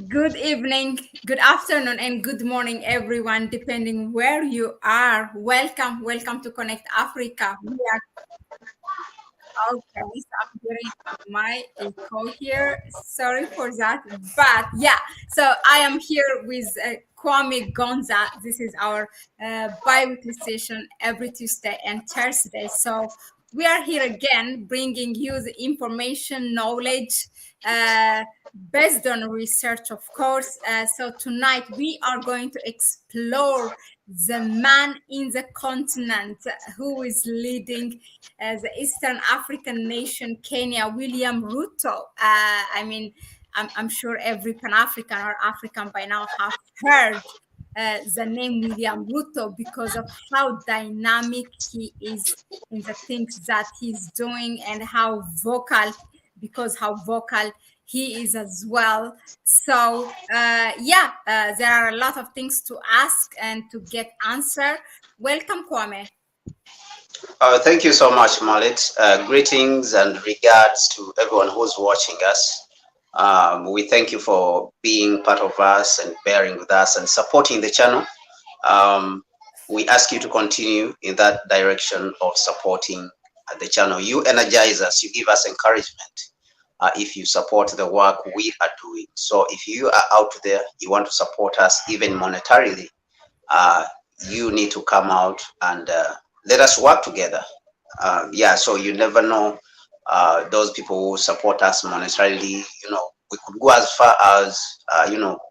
Good evening, good afternoon, and good morning, everyone, depending where you are. Welcome to Connect Africa. We are okay. So I'm hearing my echo here. Sorry for that, but yeah. So I am here with KwameGonza. This is our bi-weekly session every Tuesday and Thursday. So we are here again, bringing you the information, knowledge. Based on research, of course. So tonight we are going to explore the man in the continent who is leading the Eastern African nation, Kenya, William Ruto. I'm sure every Pan-African or African by now have heard the name William Ruto because of how dynamic he is in the things that he's doing and how vocal, he is as well. So there are a lot of things to ask and to get answer. Welcome, Kwame. Thank you so much, Mahlet. Greetings and regards to everyone who's watching us. We thank you for being part of us and bearing with us and supporting the channel. We ask you to continue in that direction of supporting the channel. You energize us, you give us encouragement if you support the work we are doing. So if you are out there, you want to support us even monetarily, you need to come out and let us work together. So you never know, those people who support us monetarily, we could go as far as,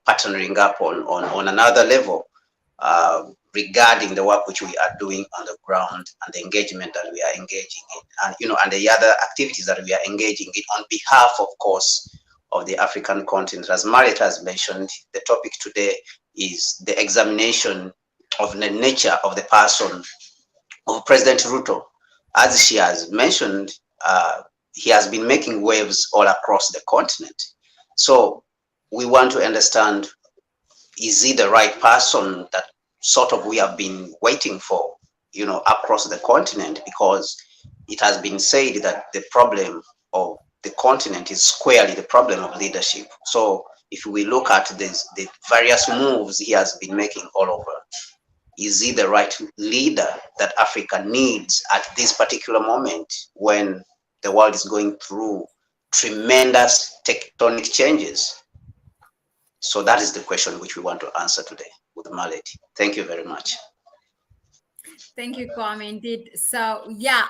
partnering up on another level regarding the work which we are doing on the ground and the engagement that we are engaging in, and the other activities that we are engaging in on behalf, of course, of the African continent. As Mahlet has mentioned, the topic today is the examination of the nature of the person of President Ruto. As she has mentioned, he has been making waves all across the continent. So we want to understand, is he the right person that sort of we have been waiting for, across the continent? Because it has been said that the problem of the continent is squarely the problem of leadership. So if we look at the various moves he has been making all over, is he the right leader that Africa needs at this particular moment when the world is going through tremendous tectonic changes? So that is the question which we want to answer today with Mahlet. Thank you very much. Thank you, Kwame. Indeed. So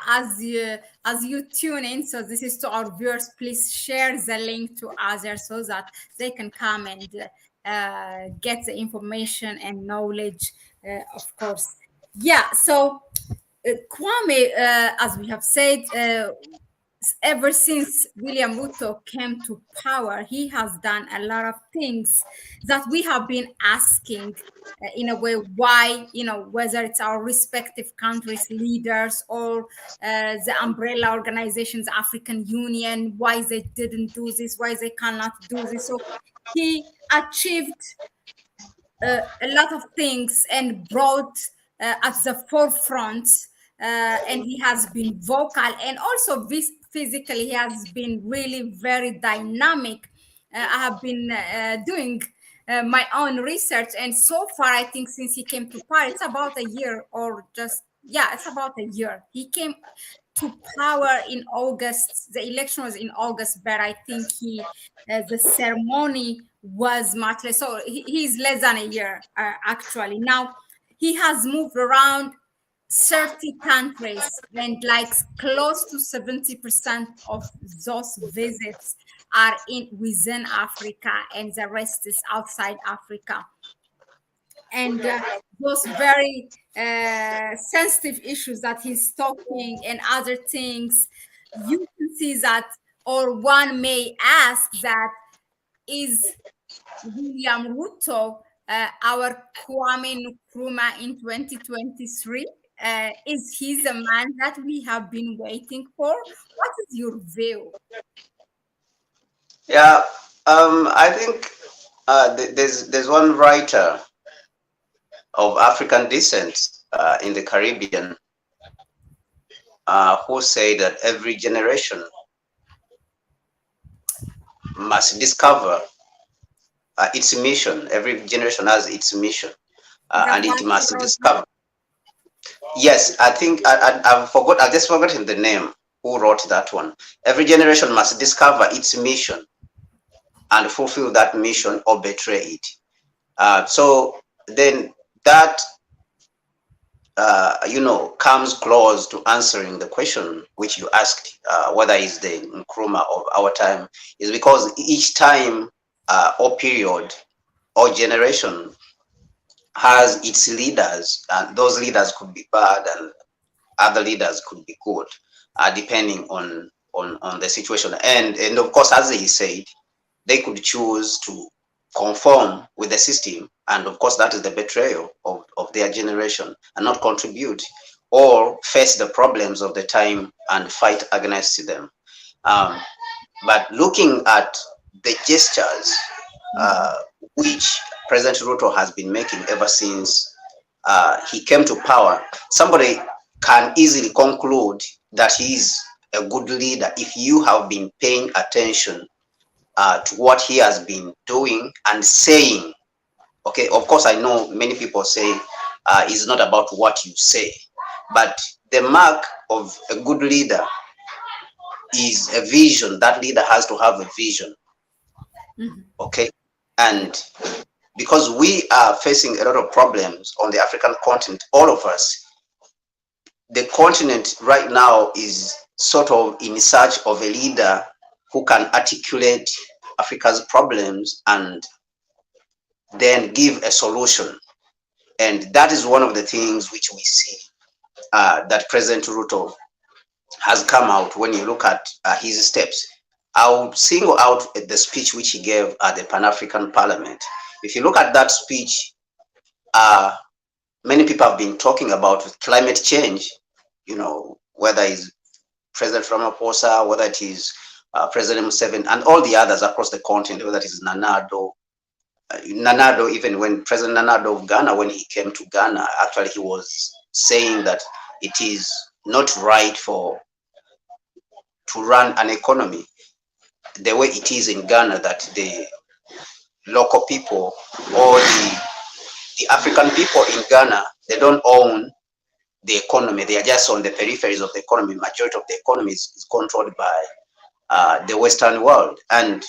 as you tune in, so this is to our viewers. Please share the link to others so that they can come and get the information and knowledge, of course. So Kwame, as we have said, ever since William Ruto came to power, he has done a lot of things that we have been asking in a way why, whether it's our respective countries' leaders or the umbrella organizations, African Union, why they didn't do this, why they cannot do this. So he achieved a lot of things and brought at the forefront, and he has been vocal and also physically he has been really very dynamic. I have been doing my own research, and so far I think since he came to power, it's about a year, or it's about a year. He came to power in August. The election was in August, but I think the ceremony was much less. So he's less than a year, actually. Now, he has moved around 30 countries, and like close to 70% of those visits are within Africa, and the rest is outside Africa. And those very sensitive issues that he's talking and other things, you can see that, or one may ask that, is William Ruto our Kwame Nkrumah in 2023? Is he the man that we have been waiting for? What is your view? Yeah, I think there's one writer of African descent in the Caribbean who say that every generation must discover its mission. Every generation has its mission, The and it one must who wrote discover. Yes, I think I've just forgotten the name who wrote that one. Every generation must discover its mission and fulfill that mission or betray it. So then that comes close to answering the question which you asked, whether it's the Nkrumah of our time, is because each time or period or generation has its leaders, and those leaders could be bad and other leaders could be good, depending on the situation. And of course, as he said, they could choose to conform with the system, and of course that is the betrayal of their generation, and not contribute or face the problems of the time and fight against them. But looking at the gestures which President Ruto has been making ever since he came to power, somebody can easily conclude that he is a good leader if you have been paying attention to what he has been doing and saying. Okay, of course, I know many people say it's not about what you say, but the mark of a good leader is a vision. That leader has to have a vision. Okay, and because we are facing a lot of problems on the African continent, all of us, the continent right now is sort of in search of a leader who can articulate Africa's problems and then give a solution. And that is one of the things which we see that President Ruto has come out when you look at his steps. I'll single out the speech which he gave at the Pan-African Parliament. If you look at that speech, many people have been talking about climate change, whether it's President Ramaphosa, whether it is President Museveni, and all the others across the continent, whether it is Nanado, even when President Nanado of Ghana, when he came to Ghana, actually he was saying that it is not right to run an economy the way it is in Ghana, that the local people or the African people in Ghana, they don't own the economy. They are just on the peripheries of the economy. Majority of the economy is controlled by the Western world. And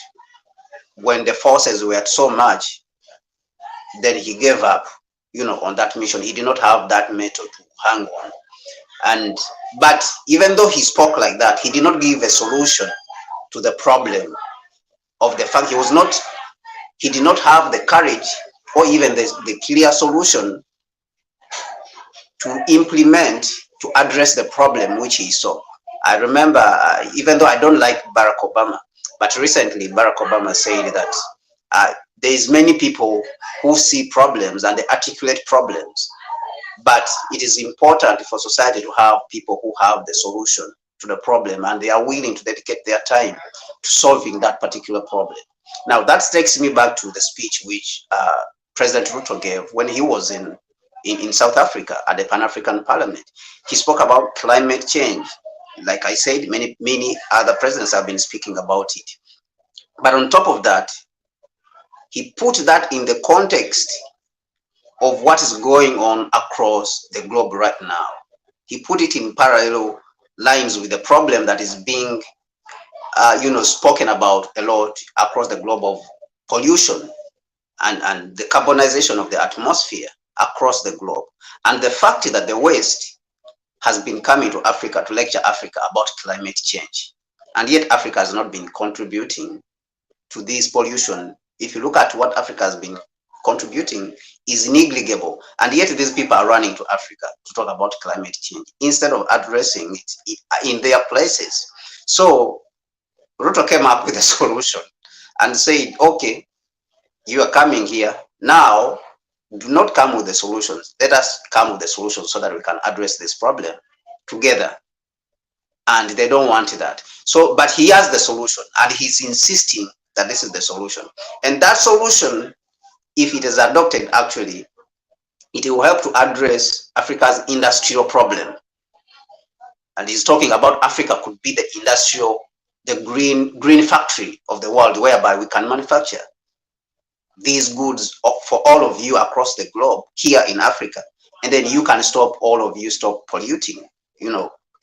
when the forces were so much, then he gave up, on that mission. He did not have that metal to hang on. But even though he spoke like that, he did not give a solution to the problem of the fact he did not have the courage or even the clear solution to implement, to address the problem which he saw. I remember, even though I don't like Barack Obama, but recently Barack Obama said that there's many people who see problems and they articulate problems, but it is important for society to have people who have the solution to the problem and they are willing to dedicate their time to solving that particular problem. Now that takes me back to the speech which President Ruto gave when he was in South Africa at the Pan-African Parliament. He spoke about climate change. Like I said, many other presidents have been speaking about it. But on top of that, he put that in the context of what is going on across the globe right now. He put it in parallel lines with the problem that is being spoken about a lot across the globe of pollution and the carbonization of the atmosphere across the globe, and the fact that the West has been coming to Africa to lecture Africa about climate change, and yet Africa has not been contributing to this pollution. If you look at what Africa has been contributing, is negligible, and yet these people are running to Africa to talk about climate change instead of addressing it in their places. So Ruto came up with a solution and said, okay, you are coming here now, do not come with the solutions. Let us come with the solutions so that we can address this problem together. And they don't want that. So, but he has the solution and he's insisting that this is the solution. And that solution, if it is adopted, actually, it will help to address Africa's industrial problem. And he's talking about Africa could be the green factory of the world, whereby we can manufacture these goods for all of you across the globe here in Africa, and then you can stop polluting,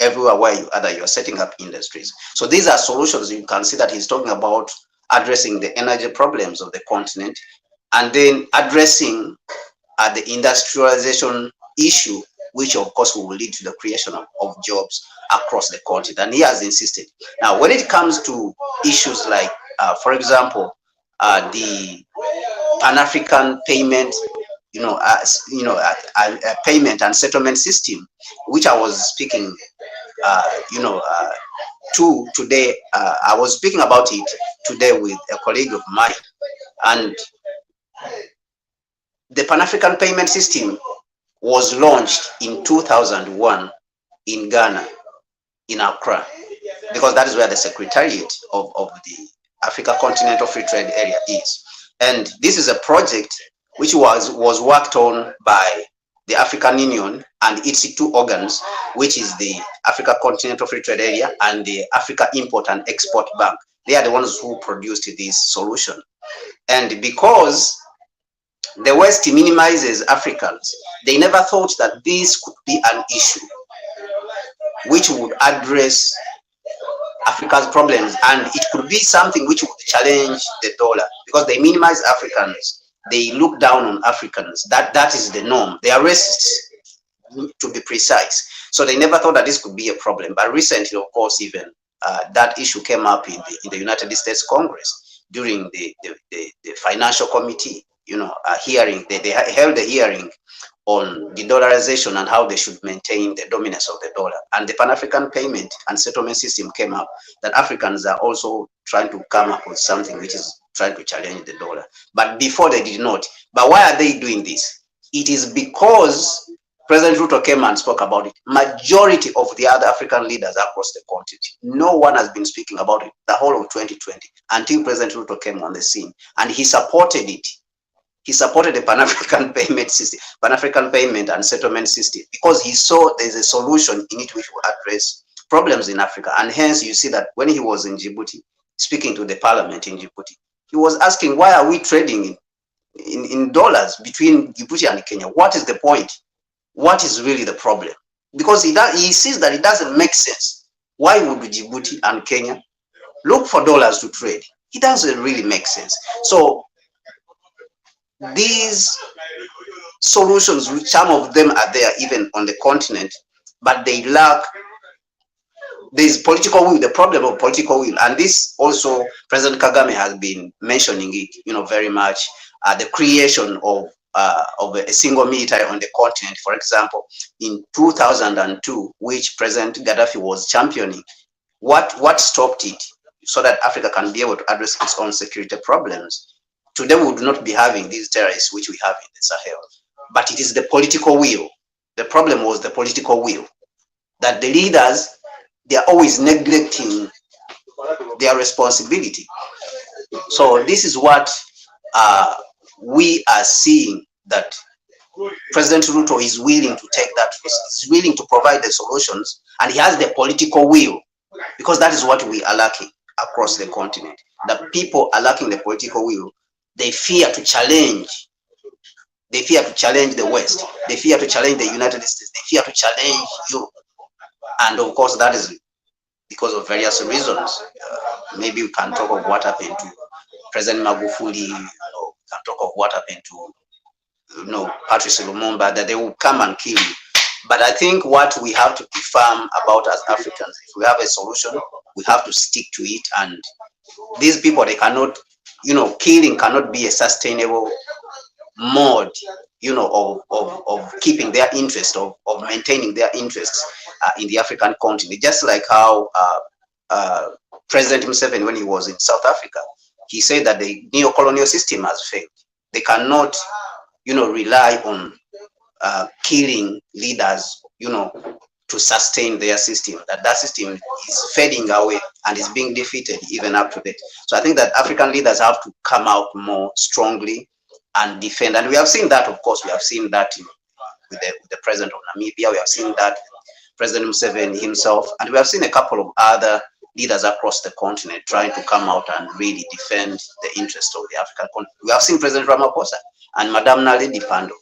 everywhere where you're setting up industries. So these are solutions. You can see that he's talking about addressing the energy problems of the continent, and then addressing the industrialization issue, which of course will lead to the creation of jobs across the continent. And he has insisted. Now, when it comes to issues like, for example, the Pan-African payment, payment and settlement system, which I was speaking, to today. I was speaking about it today with a colleague of mine, and the Pan-African payment system was launched in 2001 in Ghana, in Accra, because that is where the secretariat of the Africa Continental Free Trade Area is. And this is a project which was worked on by the African Union and its two organs, which is the Africa Continental Free Trade Area and the Africa Import and Export Bank. They are the ones who produced this solution. And because the West minimizes Africans, they never thought that this could be an issue which would address Africa's problems, and it could be something which would challenge the dollar, because they minimize Africans. They look down on Africans. That is the norm. They are racists, to be precise. So they never thought that this could be a problem. But recently, of course, even that issue came up in the United States Congress during the financial committee, hearing. They held a hearing on the dollarization and how they should maintain the dominance of the dollar. And the Pan-African payment and settlement system came up that Africans are also trying to come up with something which is trying to challenge the dollar. But before they did not. But why are they doing this? It is because President Ruto came and spoke about it. Majority of the other African leaders across the continent, no one has been speaking about it the whole of 2020 until President Ruto came on the scene, and he supported it. He supported the Pan-African payment system, Pan-African payment and settlement system, because he saw there's a solution in it which will address problems in Africa. And hence you see that when he was in Djibouti, speaking to the parliament in Djibouti, he was asking, why are we trading in dollars between Djibouti and Kenya? What is the point? What is really the problem? Because he sees that it doesn't make sense. Why would Djibouti and Kenya look for dollars to trade? It doesn't really make sense. So these solutions, some of them are there even on the continent, but they lack, there's political will, the problem of political will. And this also, President Kagame has been mentioning it, very much, the creation of a single military on the continent, for example, in 2002, which President Gaddafi was championing. What stopped it so that Africa can be able to address its own security problems? Today we would not be having these terrorists which we have in the Sahel, but it is the political will. The problem was the political will, that the leaders, they are always neglecting their responsibility. So this is what we are seeing, that President Ruto is willing to take that risk, is willing to provide the solutions, and he has the political will, because that is what we are lacking across the continent. The people are lacking the political will. They fear to challenge. They fear to challenge the West. They fear to challenge the United States. They fear to challenge Europe. And of course, that is because of various reasons. Maybe we can talk of what happened to President Magufuli. We can talk of what happened to, Patrice Lumumba, that they will come and kill you. But I think what we have to be firm about as Africans, if we have a solution, we have to stick to it. And these people, they cannot, killing cannot be a sustainable mode, of keeping their interest, of maintaining their interests in the African continent. Just like how President Museveni, when he was in South Africa, he said that the neo-colonial system has failed. They cannot, rely on killing leaders, to sustain their system. That system is fading away and is being defeated even up to date. So I think that African leaders have to come out more strongly and defend. And we have seen that, of course, we have seen that with the president of Namibia. We have seen that President Museveni himself, and we have seen a couple of other leaders across the continent trying to come out and really defend the interest of the African continent. We have seen President Ramaphosa and Madame Naledi Pandor,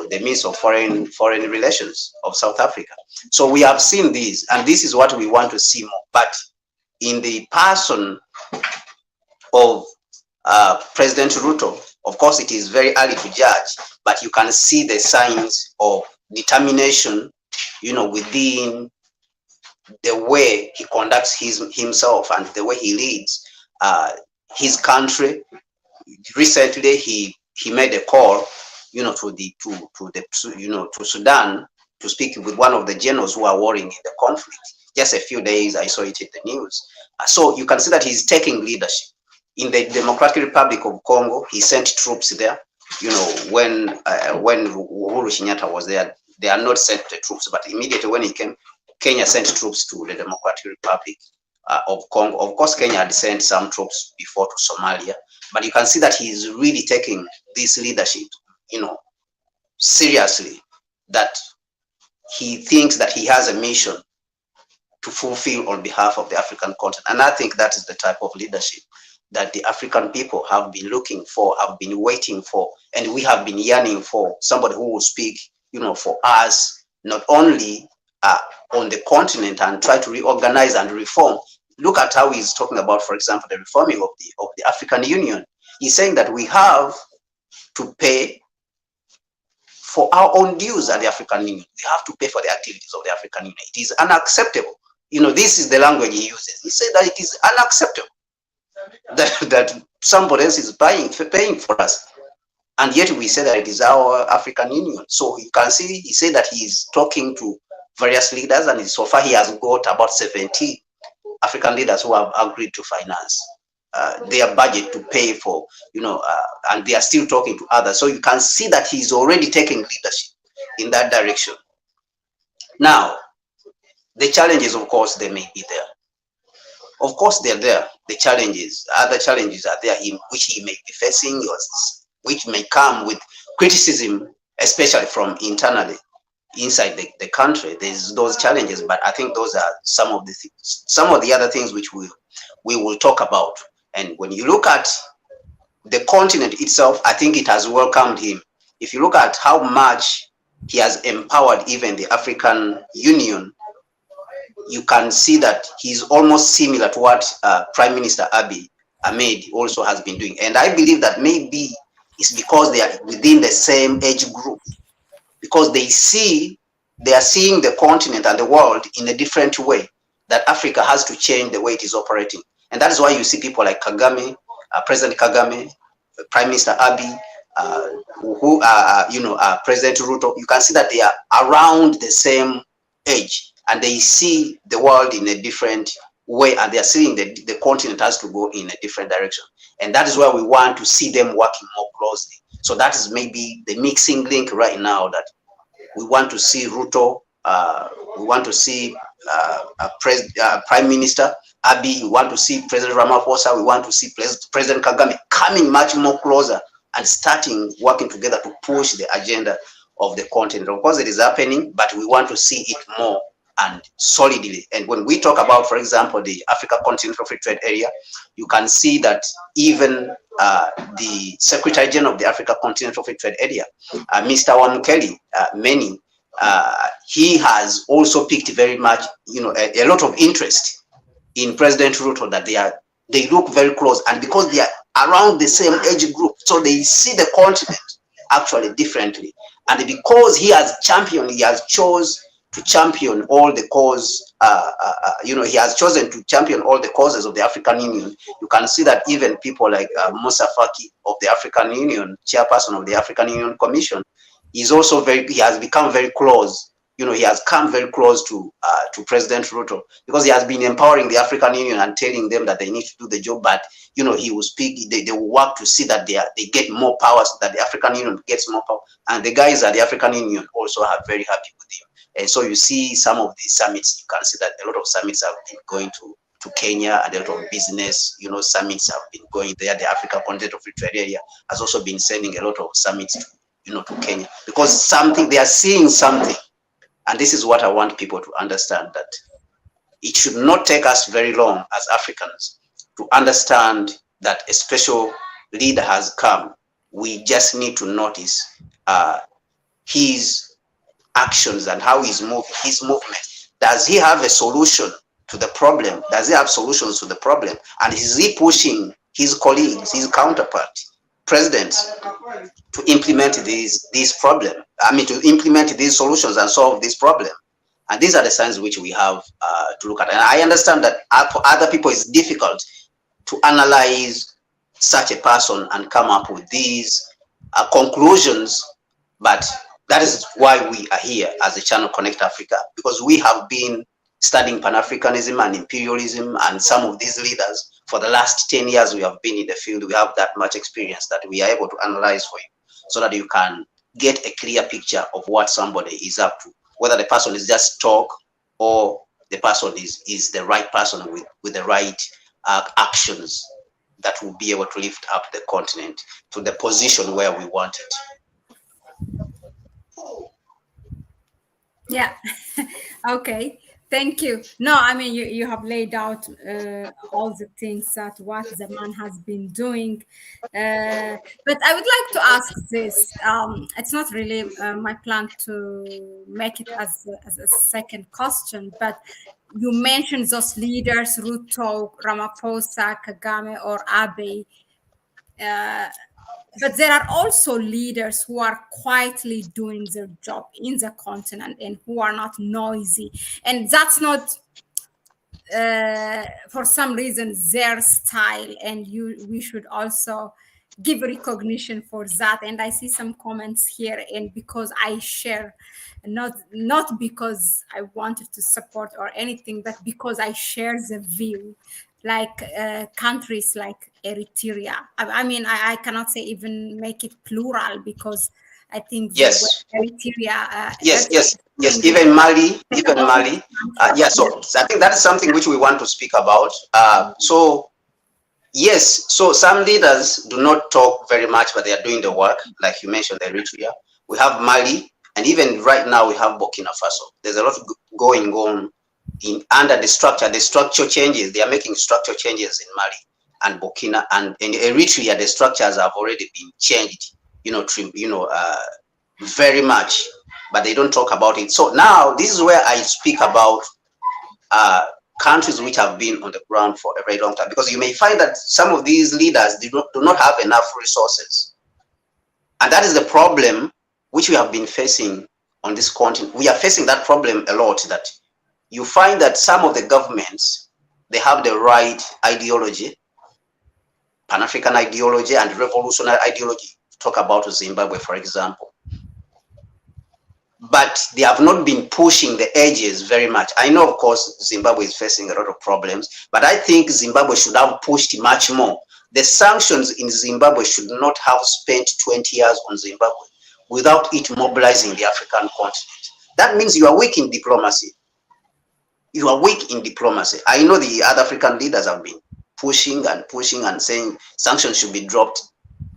the Minister of Foreign Relations of South Africa. So we have seen these, and this is what we want to see more. But in the person of President Ruto, of course, it is very early to judge, but you can see the signs of determination, within the way he conducts himself and the way he leads his country. Recently, he made a call, to Sudan to speak with one of the generals who are warring in the conflict. Just a few days, I saw it in the news. So you can see that he's taking leadership. In the Democratic Republic of Congo, he sent troops there. When Uhuru Kenyatta was there, they are not sent the troops, but immediately when he came, Kenya sent troops to the Democratic Republic of Congo. Of course, Kenya had sent some troops before to Somalia, but you can see that he is really taking this leadership, seriously, that he thinks that he has a mission to fulfill on behalf of the African continent. And I think that is the type of leadership that the African people have been looking for, have been waiting for, and we have been yearning for. Somebody who will speak, for us, not only on the continent and try to reorganize and reform. Look at how he's talking about, for example, the reforming of the African Union. He's saying that we have to pay for our own dues at the African Union. We have to pay for the activities of the African Union. It is unacceptable. This is the language he uses. He said that it is unacceptable that somebody else is paying for us, and yet we say that it is our African Union. So you can see, he said that he is talking to various leaders, and so far he has got about 70 African leaders who have agreed to finance their budget to pay for, and they are still talking to others. So you can see that he's already taking leadership in that direction. Now, the challenges, of course, they may be there. Of course, they're there. The challenges, other challenges are there, which he may be facing, which may come with criticism, especially from internally inside the country. There's those challenges, but I think those are some of the other things which we will talk about. And when you look at the continent itself, I think it has welcomed him. If you look at how much he has empowered even the African Union, you can see that he's almost similar to what Prime Minister Abiy Ahmed also has been doing. And I believe that maybe it's because they are within the same age group, because they are seeing the continent and the world in a different way, that Africa has to change the way it is operating. And that is why you see people like Kagame, President Kagame, Prime Minister Abiy, President Ruto. You can see that they are around the same age, and they see the world in a different way, and they are seeing the continent has to go in a different direction. And that is why we want to see them working more closely. So that is maybe the mixing link right now, that we want to see Ruto, we want to see Prime Minister Abiy, we want to see President Ramaphosa, we want to see President Kagame coming much more closer and starting working together to push the agenda of the continent. Of course, it is happening, but we want to see it more and solidly. And when we talk about, for example, the Africa Continental Free Trade Area, you can see that even the Secretary General of the Africa Continental Free Trade Area, Mr. Wamukeli, he has also picked very much, a lot of interest in President Ruto, that they look very close, and because they are around the same age group, so they see the continent actually differently. And because he has chosen to champion all the cause, he has chosen to champion all the causes of the African Union. You can see that even people like Musa Faki of the African Union, chairperson of the African Union Commission, he has become very close. He has come very close to President Ruto, because he has been empowering the African Union and telling them that they need to do the job. But he will speak. They will work to see that they get more power, so that the African Union gets more power. And the guys at the African Union also are very happy with him. And so you see some of these summits. You can see that a lot of summits have been going to Kenya, and a lot of business, summits have been going there. The Africa Continental Free Trade Area has also been sending a lot of summits to Kenya, because they are seeing something. And this is what I want people to understand, that it should not take us very long as Africans to understand that a special leader has come. We just need to notice his actions and how he's moving, his movement. Does he have a solution to the problem? Does he have solutions to the problem? And is he pushing his colleagues, his counterpart, presidents, to implement these problems? I mean, to implement these solutions and solve this problem. And these are the signs which we have to look at. And I understand that for other people it's difficult to analyze such a person and come up with these conclusions, but that is why we are here as the channel Connect Africa, because we have been studying Pan-Africanism and imperialism and some of these leaders for the last 10 years. We have been in the field. We have that much experience that we are able to analyze for you, so that you can get a clear picture of what somebody is up to, whether the person is just talk or the person is the right person with the right actions that will be able to lift up the continent to the position where we want it. Yeah. Okay. Thank you. No, I mean, you have laid out all the things that what the man has been doing. But I would like to ask this. It's not really my plan to make it as a second question, but you mentioned those leaders, Ruto, Ramaphosa, Kagame, or Abe. But there are also leaders who are quietly doing their job in the continent and who are not noisy. And that's not, for some reason, their style. And we should also give recognition for that. And I see some comments here, and because I share, not because I wanted to support or anything, but because I share the view, like countries like Eritrea. I mean, I cannot say even make it plural, because I think yes, Eritrea. yes, even Mali. Yeah, so I think that's something which we want to speak about. So yes, so some leaders do not talk very much, but they are doing the work, like you mentioned, Eritrea. We have Mali, and even right now we have Burkina Faso. There's a lot going on under the structure changes. They are making structure changes in Mali and Burkina, and in Eritrea the structures have already been changed, very much, but they don't talk about it. So now this is where I speak about countries which have been on the ground for a very long time, because you may find that some of these leaders do not have enough resources, and that is the problem which we have been facing on this continent. We are facing that problem a lot, that you find that some of the governments, they have the right ideology, Pan-African ideology and revolutionary ideology. Talk about Zimbabwe, for example. But they have not been pushing the edges very much. I know, of course, Zimbabwe is facing a lot of problems, but I think Zimbabwe should have pushed much more. The sanctions in Zimbabwe should not have spent 20 years on Zimbabwe without it mobilizing the African continent. That means you are weak in diplomacy. You are weak in diplomacy. I know the other African leaders have been pushing and saying sanctions should be dropped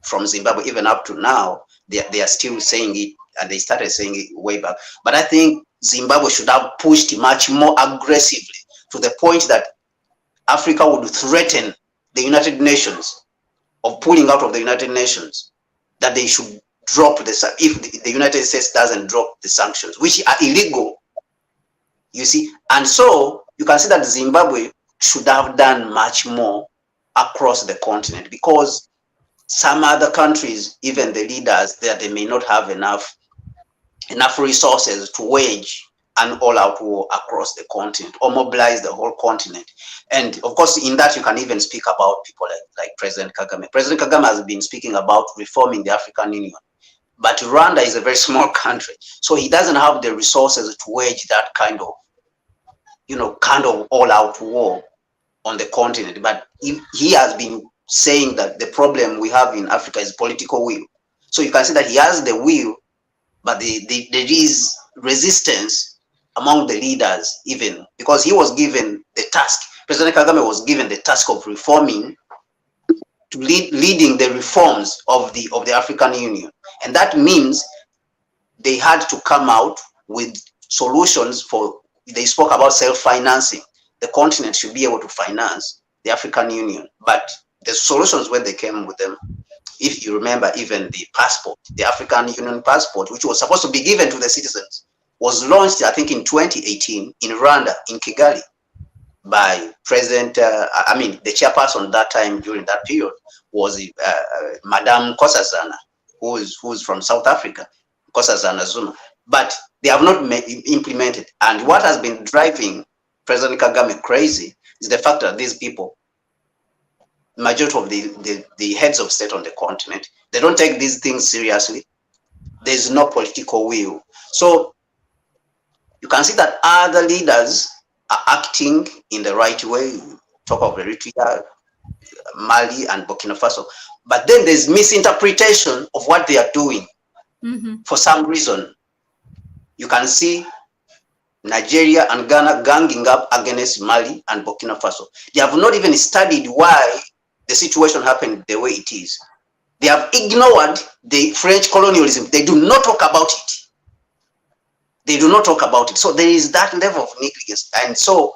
from Zimbabwe. Even up to now, they are still saying it, and they started saying it way back. But I think Zimbabwe should have pushed much more aggressively, to the point that Africa would threaten the United Nations of pulling out of the United Nations, that they should drop if the United States doesn't drop the sanctions, which are illegal. You see, and so you can see that Zimbabwe should have done much more across the continent, because some other countries, even the leaders there, they may not have enough resources to wage an all-out war across the continent or mobilize the whole continent. And of course, in that you can even speak about people like President Kagame. President Kagame has been speaking about reforming the African Union, but Rwanda is a very small country, so he doesn't have the resources to wage that kind of all-out war on the continent. But he has been saying that the problem we have in Africa is political will. So you can see that he has the will, but there is resistance among the leaders, even because he was given the task. President Kagame was given the task of reforming, leading the reforms of the African Union, and that means they had to come out with solutions for. They spoke about self-financing. the continent should be able to finance the African Union. But the solutions when they came with them, if you remember, even the passport, the African Union passport, which was supposed to be given to the citizens, was launched, I think, in 2018 in Rwanda, in Kigali, by President, the chairperson that time during that period was Madame Nkosazana, who's from South Africa, Nkosazana Zuma. But they have not implemented. And what has been driving President Kagame crazy is the fact that these people, majority of the heads of state on the continent, they don't take these things seriously. There's no political will. So you can see that other leaders are acting in the right way. Talk of Eritrea, Mali, and Burkina Faso. But then there's misinterpretation of what they are doing. For some reason. You can see Nigeria and Ghana ganging up against Mali and Burkina Faso. They have not even studied why the situation happened the way it is. They have ignored the French colonialism. They do not talk about it. They do not talk about it. So there is that level of negligence. And so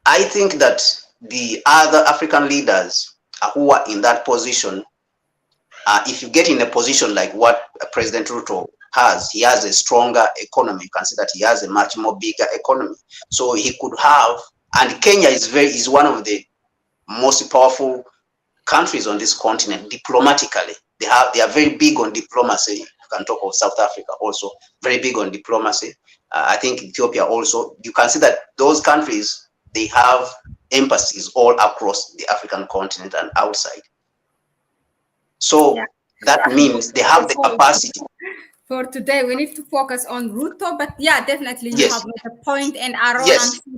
I think that the other African leaders who are in that position, if you get in a position like what President Ruto has, he has a stronger economy. You can see that he has a much more bigger economy. So he could have, and Kenya is one of the most powerful countries on this continent diplomatically. They are very big on diplomacy. You can talk of South Africa also, very big on diplomacy. I think Ethiopia also. You can see that those countries, they have embassies all across the African continent and outside. So that means they have the capacity. For today, we need to focus on Ruto, but yeah, definitely you have a point, and Aaron,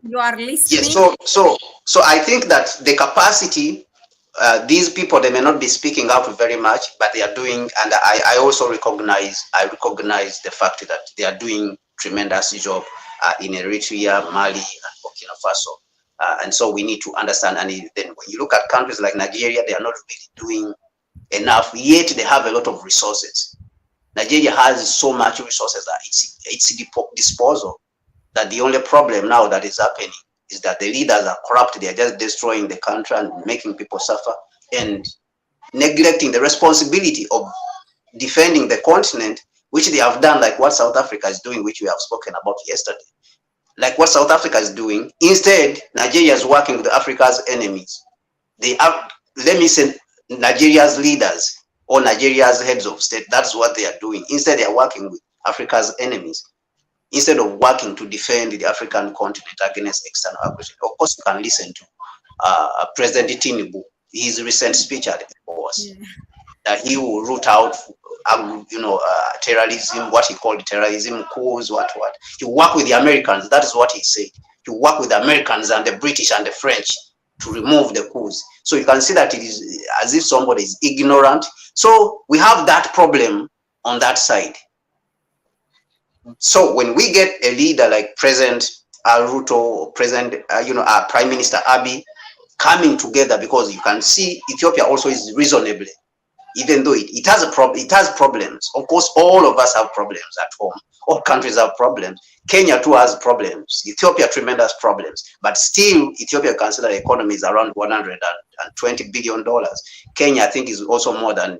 you are listening. Yes, so I think that the capacity, these people, they may not be speaking out very much, but they are doing, and I also recognize the fact that they are doing tremendous job in Eritrea, Mali, and Burkina Faso. And so we need to understand, and then when you look at countries like Nigeria, they are not really doing enough, yet they have a lot of resources. Nigeria has so much resources at its disposal that the only problem now that is happening is that the leaders are corrupt. They are just destroying the country and making people suffer and neglecting the responsibility of defending the continent, which they have done, like what South Africa is doing, which we have spoken about yesterday. Like what South Africa is doing. Instead, Nigeria is working with Africa's enemies. They have, let me say, Nigeria's leaders or Nigeria's heads of state. That's what they are doing. Instead, they are working with Africa's enemies, instead of working to defend the African continent against external aggression. Of course, you can listen to President Tinubu, his recent speech at the ECOWAS, that he will root out, terrorism, what he called terrorism, coups, what. He will work with the Americans. That is what he said. He will work with the Americans and the British and the French to remove the coups. So you can see that it is as if somebody is ignorant. So we have that problem on that side. So when we get a leader like President Ruto, Prime Minister Abiy coming together, because you can see Ethiopia also is reasonably, even though it has problems. Of course, all of us have problems at home. All countries have problems. Kenya too has problems. Ethiopia, tremendous problems. But still, Ethiopia consider the economy is around $120 billion. Kenya, I think, is also more than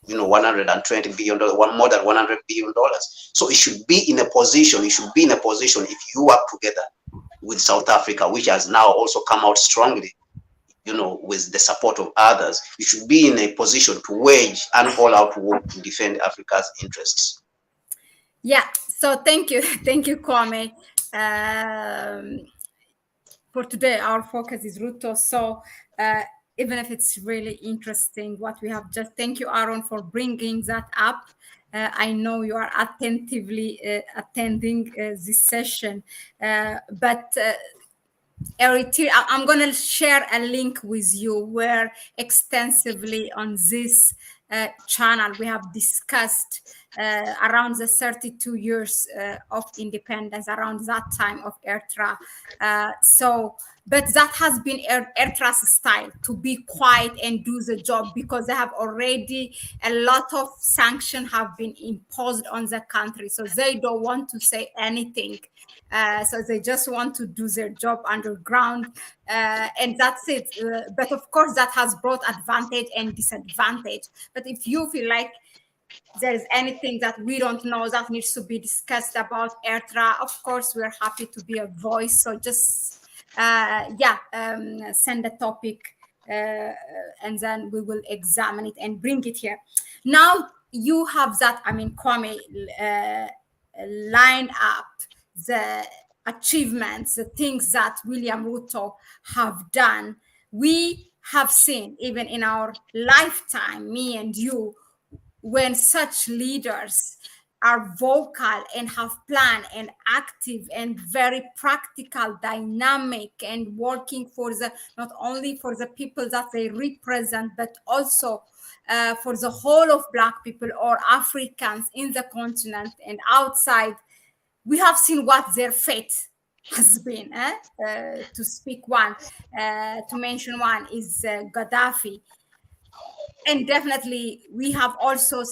$120 billion, more than $100 billion. So it should be in a position, if you work together with South Africa, which has now also come out strongly, with the support of others, you should be in a position to wage an all-out war to defend Africa's interests. Yeah, so thank you, Kwame. For today, our focus is Ruto. So even if it's really interesting what we have just, thank you, Aaron, for bringing that up. I know you are attentively attending this session, but Eritrea, I'm going to share a link with you where extensively on this channel, we have discussed around the 32 years of independence, around that time of Eritrea. But that has been Eritrea's style, to be quiet and do the job, because they have already a lot of sanctions have been imposed on the country. So they don't want to say anything. So they just want to do their job underground, and that's it. But of course, that has brought advantage and disadvantage. But if you feel like there is anything that we don't know that needs to be discussed about Eritrea, of course, we're happy to be a voice. So just send a topic, and then we will examine it and bring it here. Now you have that, Kwame, lined up the achievements, the things that William Ruto have done. We have seen, even in our lifetime, me and you, when such leaders are vocal and have plan and active and very practical, dynamic, and working for the, not only for the people that they represent, but also for the whole of Black people or Africans in the continent and outside. We have seen what their fate has been. To speak one, to mention one, is Gaddafi. And definitely, we have also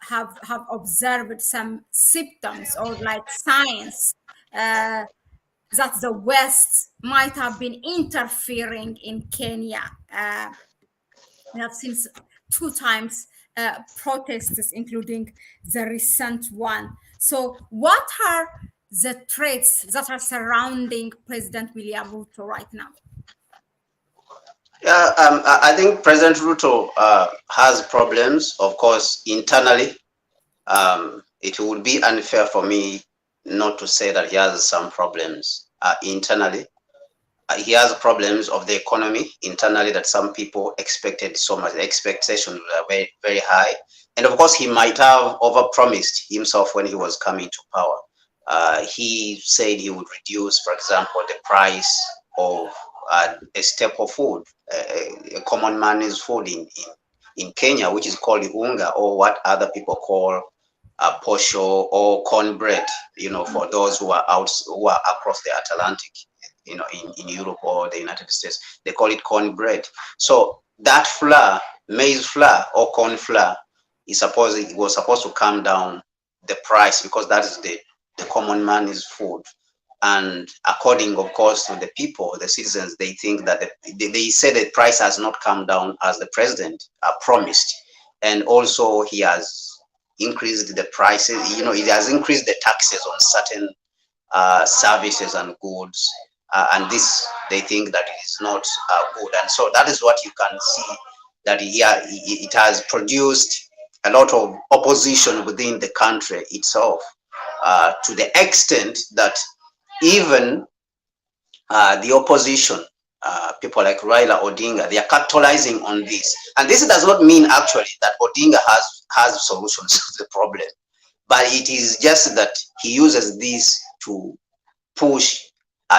have observed some symptoms or like signs that the West might have been interfering in Kenya. We have seen 2 times protests, including the recent one. So what are the threats that are surrounding President William Ruto right now? Yeah, I think President Ruto has problems, of course, internally. It would be unfair for me not to say that he has some problems internally. He has problems of the economy internally that some people expected so much. The expectations were very, very high. And of course, he might have overpromised himself when he was coming to power. He said he would reduce, for example, the price of a staple food, a common man's food in Kenya, which is called unga, or what other people call posho or cornbread, for those who are across the Atlantic, in Europe or the United States. They call it cornbread. So that flour, maize flour or corn flour, it was supposed to calm down the price, because that is the common man's food. And according, of course, to the people, the citizens, they think that they say the price has not come down as the president promised. And also he has increased the prices, it has increased the taxes on certain services and goods. And this, they think that it is not good. And so that is what you can see, that it has produced a lot of opposition within the country itself, to the extent that even the opposition, people like Raila Odinga, they are capitalizing on this. And this does not mean actually that Odinga has solutions to the problem, but it is just that he uses this to push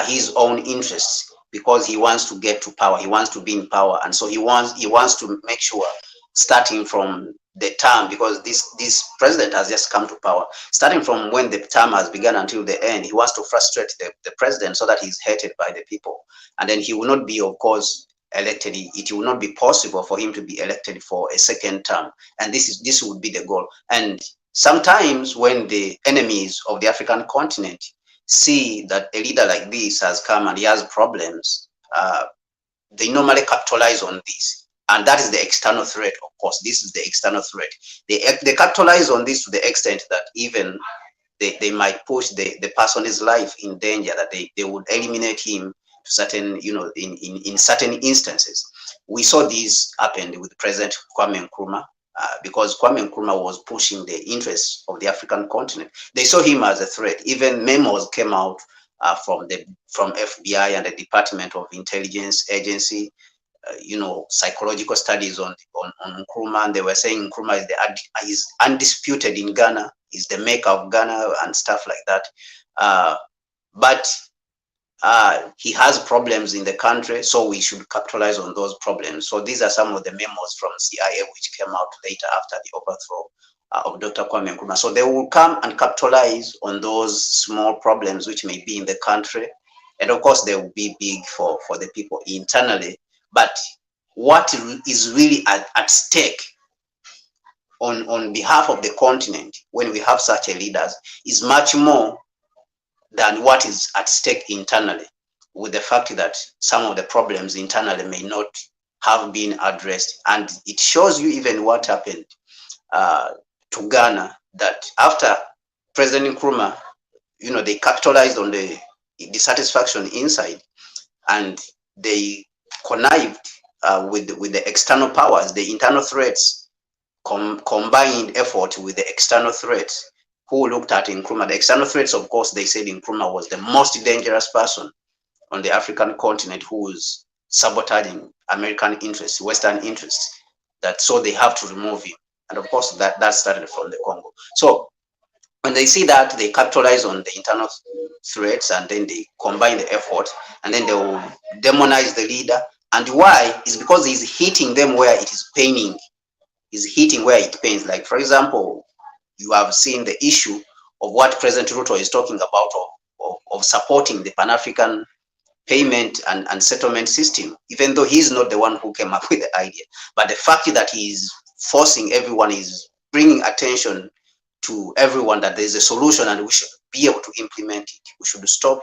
his own interests, because he wants to get to power, he wants to be in power, and so he wants to make sure, starting from the term, because this president has just come to power, starting from when the term has begun until the end, he wants to frustrate the president so that he's hated by the people, and then he will not be, of course, elected. It will not be possible for him to be elected for a second term, and this would be the goal. And sometimes when the enemies of the African continent see that a leader like this has come and he has problems, they normally capitalize on this. And that is the external threat, of course. This is the external threat. They capitalize on this to the extent that even they might push the person's life in danger, that they would eliminate him to certain, in certain instances. We saw this happen with President Kwame Nkrumah, because Kwame Nkrumah was pushing the interests of the African continent. They saw him as a threat. Even memos came out from FBI and the Department of Intelligence Agency, psychological studies on Nkrumah, and they were saying Nkrumah is undisputed in Ghana, is the maker of Ghana and stuff like that. But he has problems in the country, so we should capitalize on those problems. So these are some of the memos from CIA which came out later after the overthrow of Dr. Kwame Nkrumah. So they will come and capitalize on those small problems which may be in the country. And of course, they will be big for the people internally. But what is really at stake on behalf of the continent when we have such a leaders is much more than what is at stake internally, with the fact that some of the problems internally may not have been addressed. And it shows you even what happened to Ghana, that after President Nkrumah, they capitalized on the dissatisfaction inside, and they connived with the external powers, the internal threats, combined effort with the external threats. Who looked at Nkrumah? The external threats, of course, they said Nkrumah was the most dangerous person on the African continent who was sabotaging American interests, Western interests. So they have to remove him. And of course, that started from the Congo. So when they see that, they capitalize on the internal threats, and then they combine the effort, and then they will demonize the leader. And why? Is because he's hitting them where it is paining. He's hitting where it pains. Like, for example, you have seen the issue of what President Ruto is talking about of supporting the Pan-African payment and settlement system, even though he's not the one who came up with the idea. But the fact that he's forcing everyone, is bringing attention to everyone that there's a solution and we should be able to implement it. We should stop,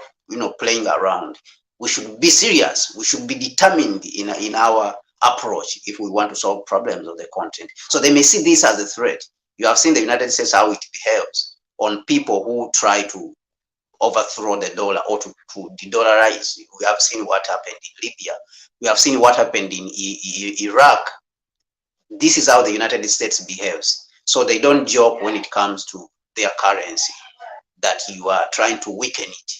playing around. We should be serious. We should be determined in our approach if we want to solve problems of the continent. So they may see this as a threat. You have seen the United States, how it behaves on people who try to overthrow the dollar or to de-dollarize. We have seen what happened in Libya. We have seen what happened in Iraq. This is how the United States behaves. So they don't joke when it comes to their currency, that you are trying to weaken it.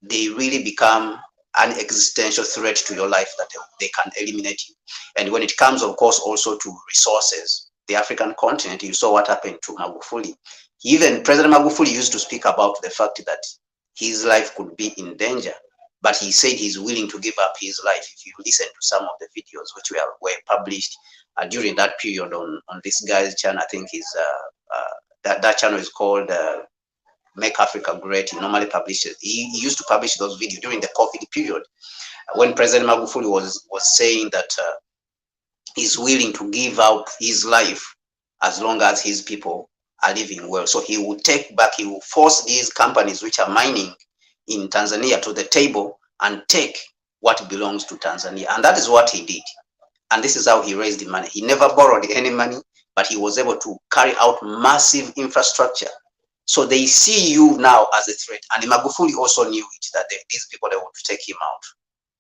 They really become an existential threat to your life, that they can eliminate you. And when it comes, of course, also to resources, the African continent, you saw what happened to Magufuli. Even President Magufuli used to speak about the fact that his life could be in danger, but he said he's willing to give up his life. If you listen to some of the videos which were published during that period on this guy's channel, I think that channel is called Make Africa Great. He normally publishes. He used to publish those videos during the COVID period, when President Magufuli was saying that he's willing to give out his life as long as his people are living well. So he will he will force these companies which are mining in Tanzania to the table and take what belongs to Tanzania. And that is what he did. And this is how he raised the money. He never borrowed any money, but he was able to carry out massive infrastructure. So they see you now as a threat. And Magufuli also knew it, that these people, they want to take him out,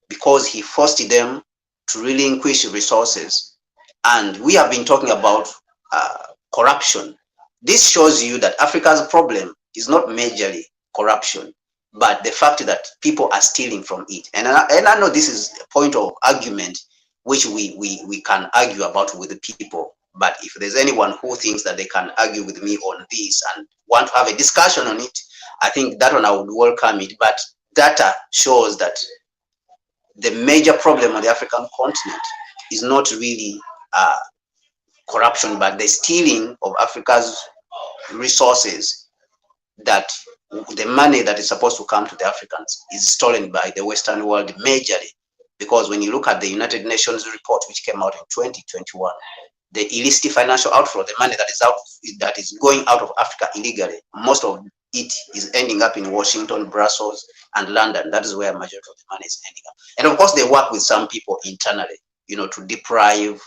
because he forced them to relinquish resources. And we have been talking about corruption. This shows you that Africa's problem is not majorly corruption, but the fact that people are stealing from it. And I know this is a point of argument which we can argue about with the people. But if there's anyone who thinks that they can argue with me on this and want to have a discussion on it, I think that one I would welcome it. But data shows that the major problem on the African continent is not really corruption, but the stealing of Africa's resources, that the money that is supposed to come to the Africans is stolen by the Western world majorly. Because when you look at the United Nations report, which came out in 2021, the illicit financial outflow, the money that is going out of Africa illegally, most of it is ending up in Washington, Brussels, and London. That is where a majority of the money is ending up. And of course, they work with some people internally, to deprive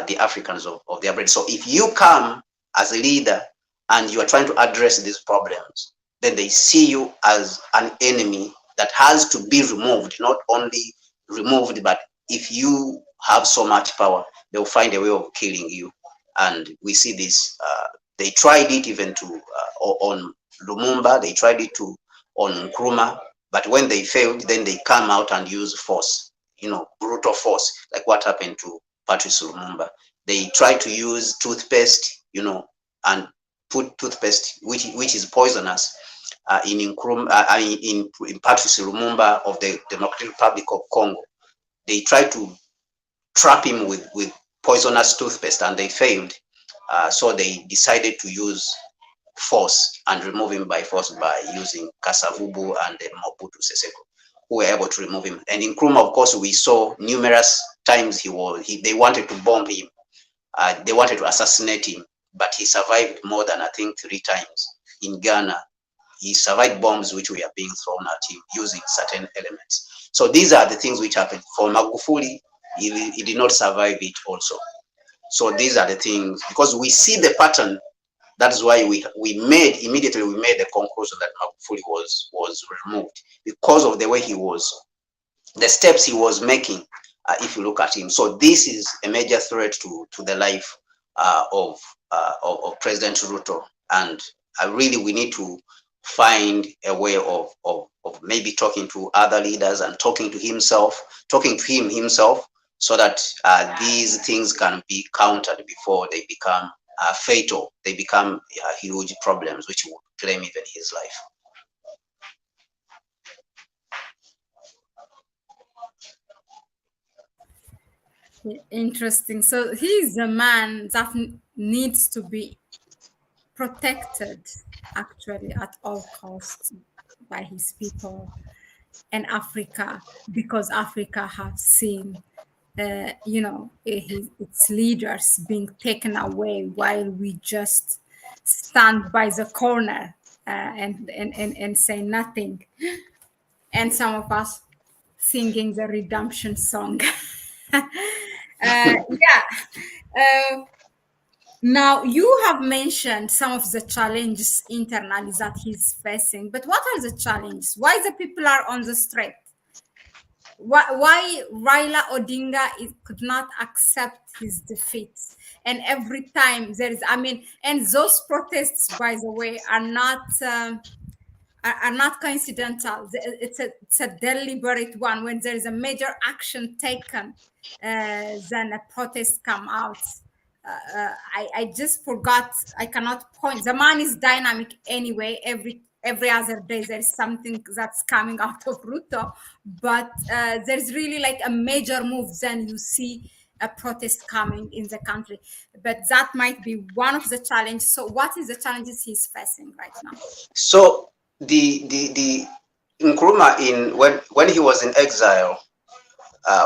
the Africans of their bread. So if you come as a leader and you are trying to address these problems, then they see you as an enemy that has to be removed. Not only removed, but if you have so much power, they'll find a way of killing you. And we see this. They tried it even on Lumumba. They tried it on Nkrumah. But when they failed, then they come out and use force, brutal force, like what happened to Patrice Lumumba. They tried to use toothpaste, and put toothpaste, which is poisonous, in Patrice Lumumba of the Democratic Republic of Congo. They tried to trap him with poisonous toothpaste and they failed. So they decided to use force and remove him by force by using Kasavubu and Mobutu Seseko, who were able to remove him. And in Nkrumah, of course, we saw numerous times they wanted to bomb him. They wanted to assassinate him, but he survived more than, I think, 3 times. In Ghana, he survived bombs which were being thrown at him using certain elements. So these are the things which happened. For Magufuli, he did not survive it also. So these are the things, because we see the pattern. That's why we immediately made the conclusion that Magufuli was removed, because of the way he was, the steps he was making, if you look at him. So this is a major threat to the life of President Ruto. And really we need to find a way of maybe talking to other leaders and talking to him himself, so that these things can be countered before they become fatal. They become huge problems which would claim even his life. Interesting. So he's a man that needs to be protected, actually, at all costs by his people and Africa, because Africa have seen, its leaders being taken away while we just stand by the corner and say nothing. And some of us singing the redemption song. Now, you have mentioned some of the challenges internally that he's facing, but what are the challenges? Why the people are on the street? Why Raila Odinga could not accept his defeat? And every time there is, and those protests, by the way, are not coincidental. It's a deliberate one. When there is a major action taken, then a protest come out. I just forgot. I cannot point. The man is dynamic anyway. Every other day there is something that's coming out of Ruto, but there's really like a major move. Then you see a protest coming in the country, but that might be one of the challenges. So, what is the challenges he's facing right now? So the Nkrumah, when he was in exile,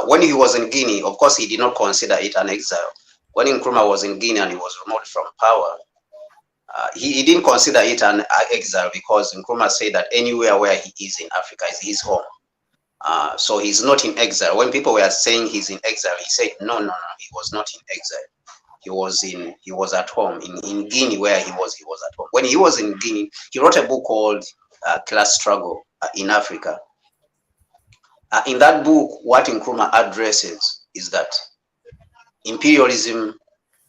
when he was in Guinea, of course he did not consider it an exile. When Nkrumah was in Guinea and he was removed from power, he didn't consider it an exile, because Nkrumah said that anywhere where he is in Africa is his home. So he's not in exile. When people were saying he's in exile, he said no, he was not in exile. He was at home in Guinea, where he was at home. When he was in Guinea, he wrote a book called Class Struggle in Africa. In that book, what Nkrumah addresses is that imperialism,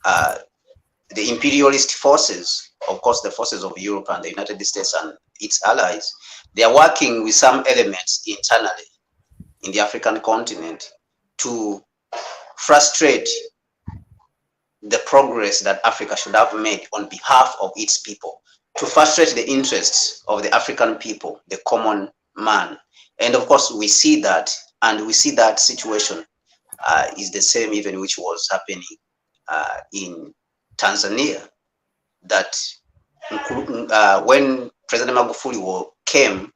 the imperialist forces, of course the forces of Europe and the United States and its allies, they are working with some elements internally in the African continent to frustrate the progress that Africa should have made on behalf of its people, to frustrate the interests of the African people, the common man. And of course we see that, and we see that situation is the same even which was happening in Tanzania, that when President Magufuli came,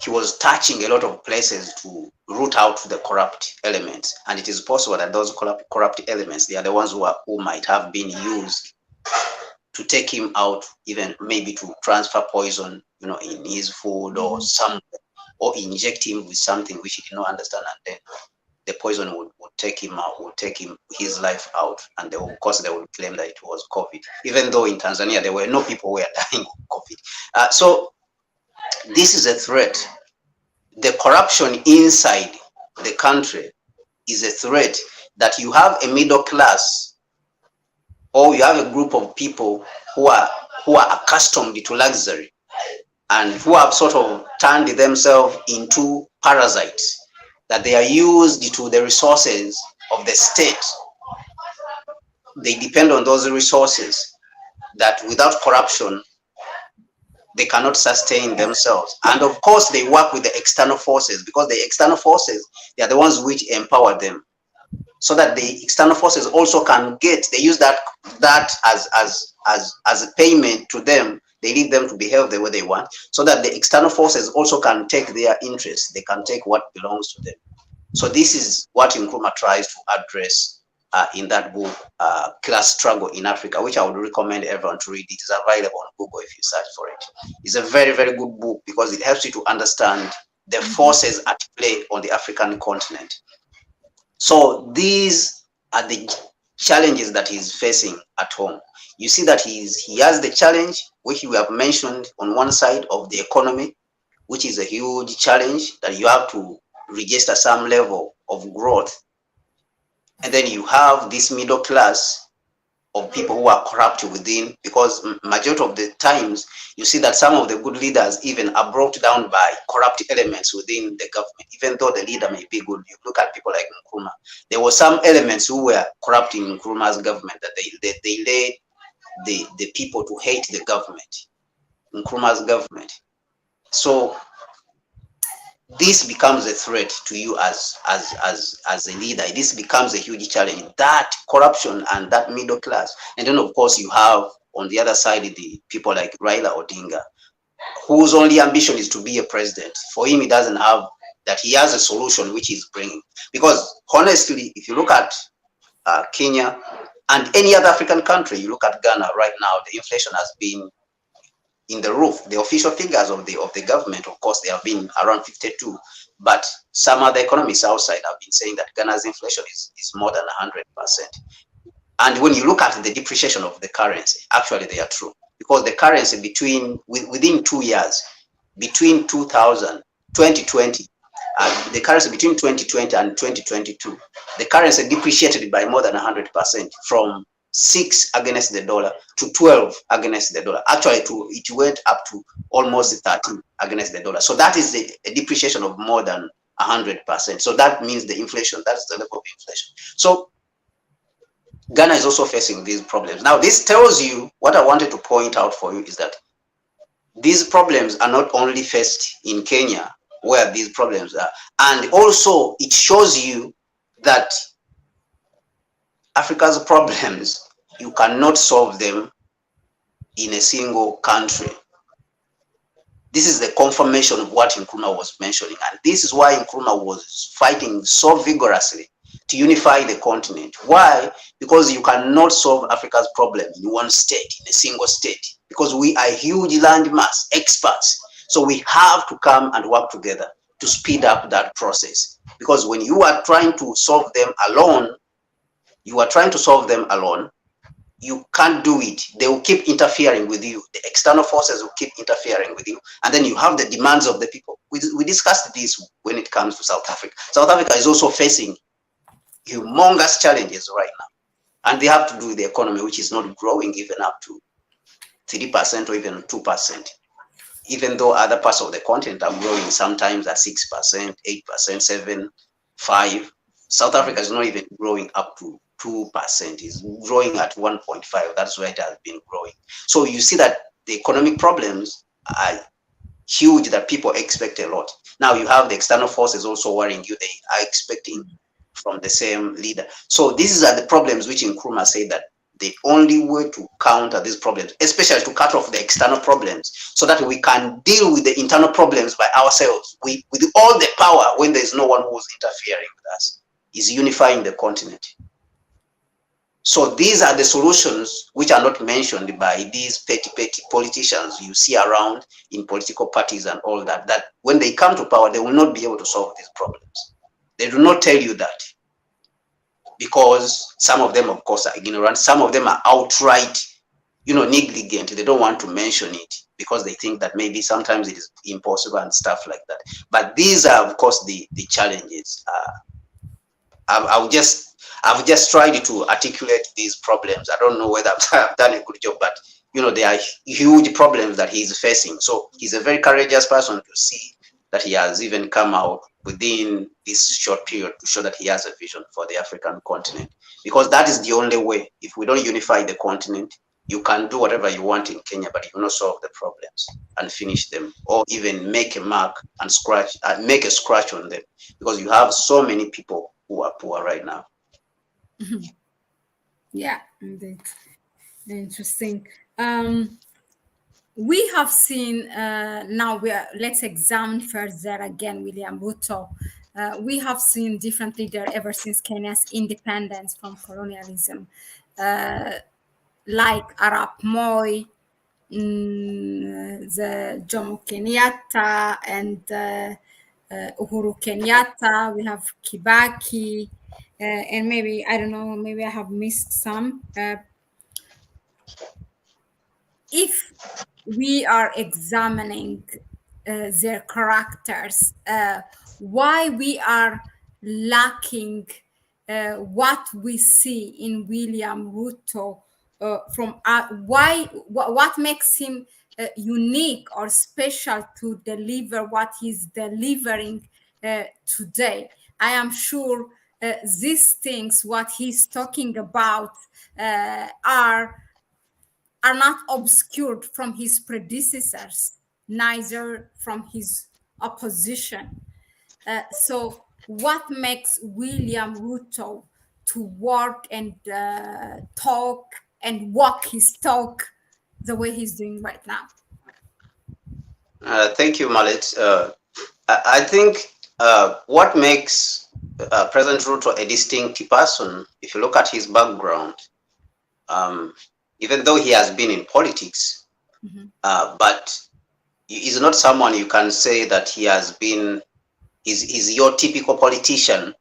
he was touching a lot of places to root out the corrupt elements. And it is possible that those corrupt elements, they are the ones who might have been used to take him out, even maybe to transfer poison, in his food or something, or inject him with something which he did not understand, and then the poison would take him out, would take his life out, and of course they would claim that it was COVID, even though in Tanzania there were no people who were dying of COVID. So this is a threat. The corruption inside the country is a threat, that you have a middle class, or you have a group of people who are accustomed to luxury and who have sort of turned themselves into parasites, that they are used to the resources of the state. They depend on those resources, that without corruption, they cannot sustain themselves. And of course, they work with the external forces, because the external forces, they are the ones which empower them, so that the external forces also can get, they use that as a payment to them. They need them to behave the way they want, so that the external forces also can take their interests. They can take what belongs to them. So this is what Nkrumah tries to address in that book, Class Struggle in Africa, which I would recommend everyone to read. It is available on Google if you search for it. It's a very, very good book, because it helps you to understand the forces at play on the African continent. So these are the challenges that he's facing at home. You see that he has the challenge, which we have mentioned on one side, of the economy, which is a huge challenge, that you have to register some level of growth. And then you have this middle class of people who are corrupt within, because majority of the times you see that some of the good leaders even are brought down by corrupt elements within the government. Even though the leader may be good, you look at people like Nkrumah, there were some elements who were corrupt in Nkrumah's government, that they led the people to hate the government, Nkrumah's government. So this becomes a threat to you as a leader. This becomes a huge challenge, that corruption and that middle class. And then of course you have on the other side the people like Raila Odinga, whose only ambition is to be a president. For him, he doesn't have that. He has a solution which he's bringing, because honestly, if you look at Kenya and any other African country, you look at Ghana right now, the inflation has been in the roof. The official figures of the government, of course, they have been around 52, but some other economists outside have been saying that Ghana's inflation is more than 100%. And when you look at the depreciation of the currency, actually they are true, because the currency within 2 years, between 2020, the currency between 2020 and 2022, the currency depreciated by more than 100%, from 6 against the dollar to 12 against the dollar. Actually, it went up to almost 13 against the dollar. So that is a depreciation of more than 100%. So that means the inflation, that's the level of inflation. So Ghana is also facing these problems. Now, this tells you, what I wanted to point out for you is that these problems are not only faced in Kenya, where these problems are, and also it shows you that Africa's problems, you cannot solve them in a single country. This is the confirmation of what Nkrumah was mentioning, and this is why Nkrumah was fighting so vigorously to unify the continent. Why? Because you cannot solve Africa's problem in one state, in a single state, because we are huge landmass experts. So we have to come and work together to speed up that process. Because when you are trying to solve them alone, you can't do it. They will keep interfering with you. The external forces will keep interfering with you. And then you have the demands of the people. We discussed this when it comes to South Africa. South Africa is also facing humongous challenges right now. And they have to do with the economy, which is not growing even up to 3% or even 2%. Even though other parts of the continent are growing sometimes at 6%, 8%, 7%, 5%. South Africa is not even growing up to 2%, is growing at 1.5%. That's where it has been growing. So you see that the economic problems are huge, that people expect a lot. Now you have the external forces also worrying you. They are expecting from the same leader. So these are the problems which Nkrumah said that the only way to counter these problems, especially to cut off the external problems, so that we can deal with the internal problems by ourselves, with all the power, when there's no one who's interfering with us, is unifying the continent. So these are the solutions which are not mentioned by these petty politicians you see around in political parties and all that, that when they come to power, they will not be able to solve these problems. They do not tell you that, because some of them, of course, are ignorant. Some of them are outright, negligent. They don't want to mention it because they think that maybe sometimes it is impossible and stuff like that. But these are, of course, the challenges. I've just tried to articulate these problems. I don't know whether I've done a good job, but there are huge problems that he's facing. So he's a very courageous person to see that he has even come out within this short period to show that he has a vision for the African continent, because that is the only way. If we don't unify the continent, you can do whatever you want in Kenya, but you will not solve the problems and finish them, or even make a mark and make a scratch on them, because you have so many people who are poor right now. Yeah, indeed. Interesting. We have seen now. Let's examine further again William Ruto. We have seen different leaders ever since Kenya's independence from colonialism, like Arap Moi, the Jomo Kenyatta, and Uhuru Kenyatta. We have Kibaki, and maybe I don't know. Maybe I have missed some. If we are examining their characters, why we are lacking what we see in William Ruto, from what makes him unique or special to deliver what he's delivering today. I am sure these things, what he's talking about, are not obscured from his predecessors, neither from his opposition. So, what makes William Ruto to work and talk and walk his talk the way he's doing right now? Thank you, Mahlet. I think what makes President Ruto a distinct person, if you look at his background, even though he has been in politics, but he's not someone you can say that he has been, he's your typical politician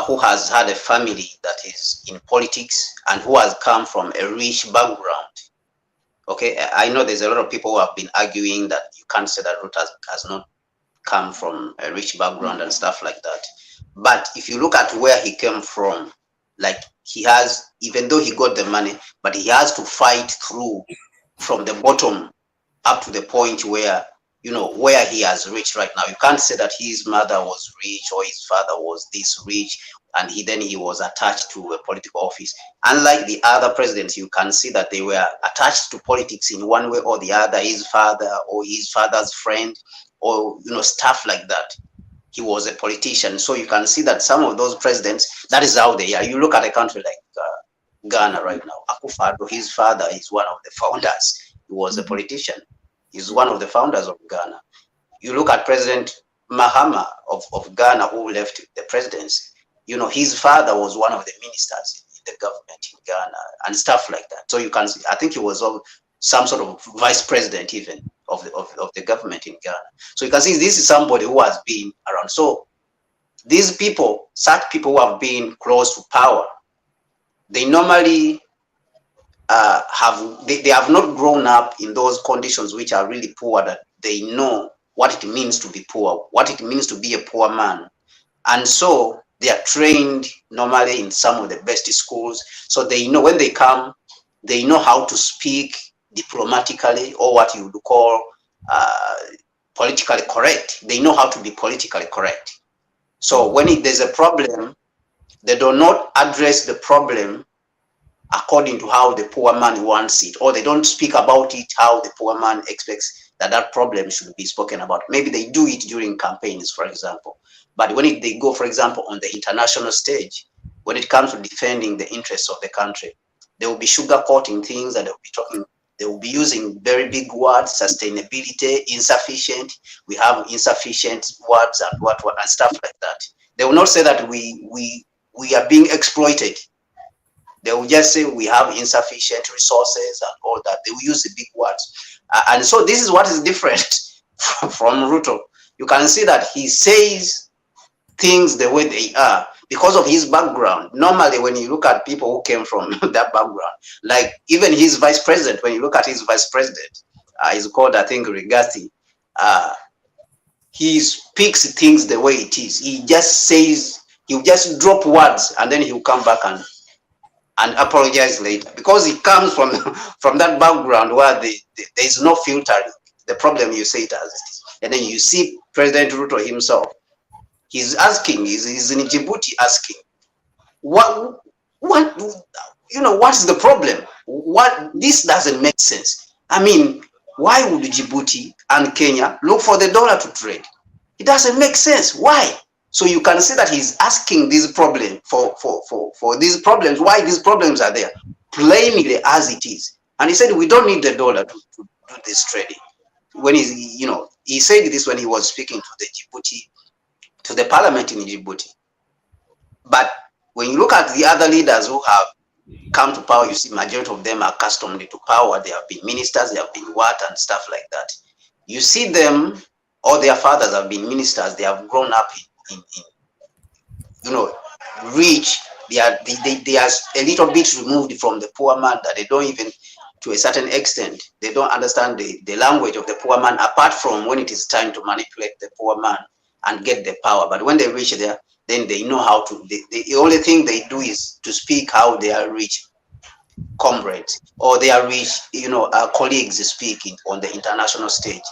who has had a family that is in politics and who has come from a rich background. Okay, I know there's a lot of people who have been arguing that you can't say that Ruto has not come from a rich background and stuff like that. But if you look at where he came from, like he has, even though he got the money, but he has to fight through from the bottom up to the point where, you know, where he has reached right now. You can't say that his mother was rich or his father was this rich and he was attached to a political office. Unlike the other presidents, you can see that they were attached to politics in one way or the other, his father or his father's friend, or, you know, stuff like that. He was a politician. So you can see that some of those presidents, that is how they are. You look at a country like Ghana right now, Akufo-Addo, his father is one of the founders. He was a politician. He's one of the founders of Ghana. You look at President Mahama of Ghana, who left the presidency. You know, his father was one of the ministers in the government in Ghana and stuff like that. So you can see, I think he was some sort of vice president even of the government in Ghana. So you can see this is somebody who has been around. So these people, such people who have been close to power, they normally they have not grown up in those conditions which are really poor, that they know what it means to be poor, what it means to be a poor man. And so they are trained normally in some of the best schools. So they know when they come, they know how to speak diplomatically, or what you would call politically correct. They know how to be politically correct. So when there's a problem, they do not address the problem according to how the poor man wants it, or they don't speak about it how the poor man expects that problem should be spoken about. Maybe they do it during campaigns, for example. But when they go, for example, on the international stage, when it comes to defending the interests of the country, they will be sugarcoating things, and they will be using very big words: sustainability, insufficient. We have insufficient words and what and stuff like that. They will not say that we are being exploited. They will just say we have insufficient resources and all that. They will use the big words. And so this is what is different from Ruto. You can see that he says things the way they are because of his background. Normally, when you look at people who came from that background, like even his vice president, when you look at his vice president, he's called, I think, Rigathi, he speaks things the way it is. He just says, he'll just drop words and then he'll come back and apologize later, because he comes from that background where there is no filtering. The problem, you say it as it is. And then you see President Ruto himself. He's asking, he's in Djibouti asking, what what's the problem? This doesn't make sense. I mean, why would Djibouti and Kenya look for the dollar to trade? It doesn't make sense. Why? So you can see that he's asking this problem for these problems, why these problems are there, plainly as it is. And he said, we don't need the dollar to do this trading. When he said this when he was speaking to the parliament in Djibouti. But when you look at the other leaders who have come to power, you see majority of them are accustomed to power. They have been ministers, they have been what and stuff like that. You see them, or their fathers have been ministers, they have grown up in rich. They are a little bit removed from the poor man, that they don't even, to a certain extent, they don't understand the language of the poor man, apart from when it is time to manipulate the poor man and get the power. But when they reach there, then they know how to, the only thing they do is to speak how they are rich comrades, or they are rich, colleagues speaking on the international stage,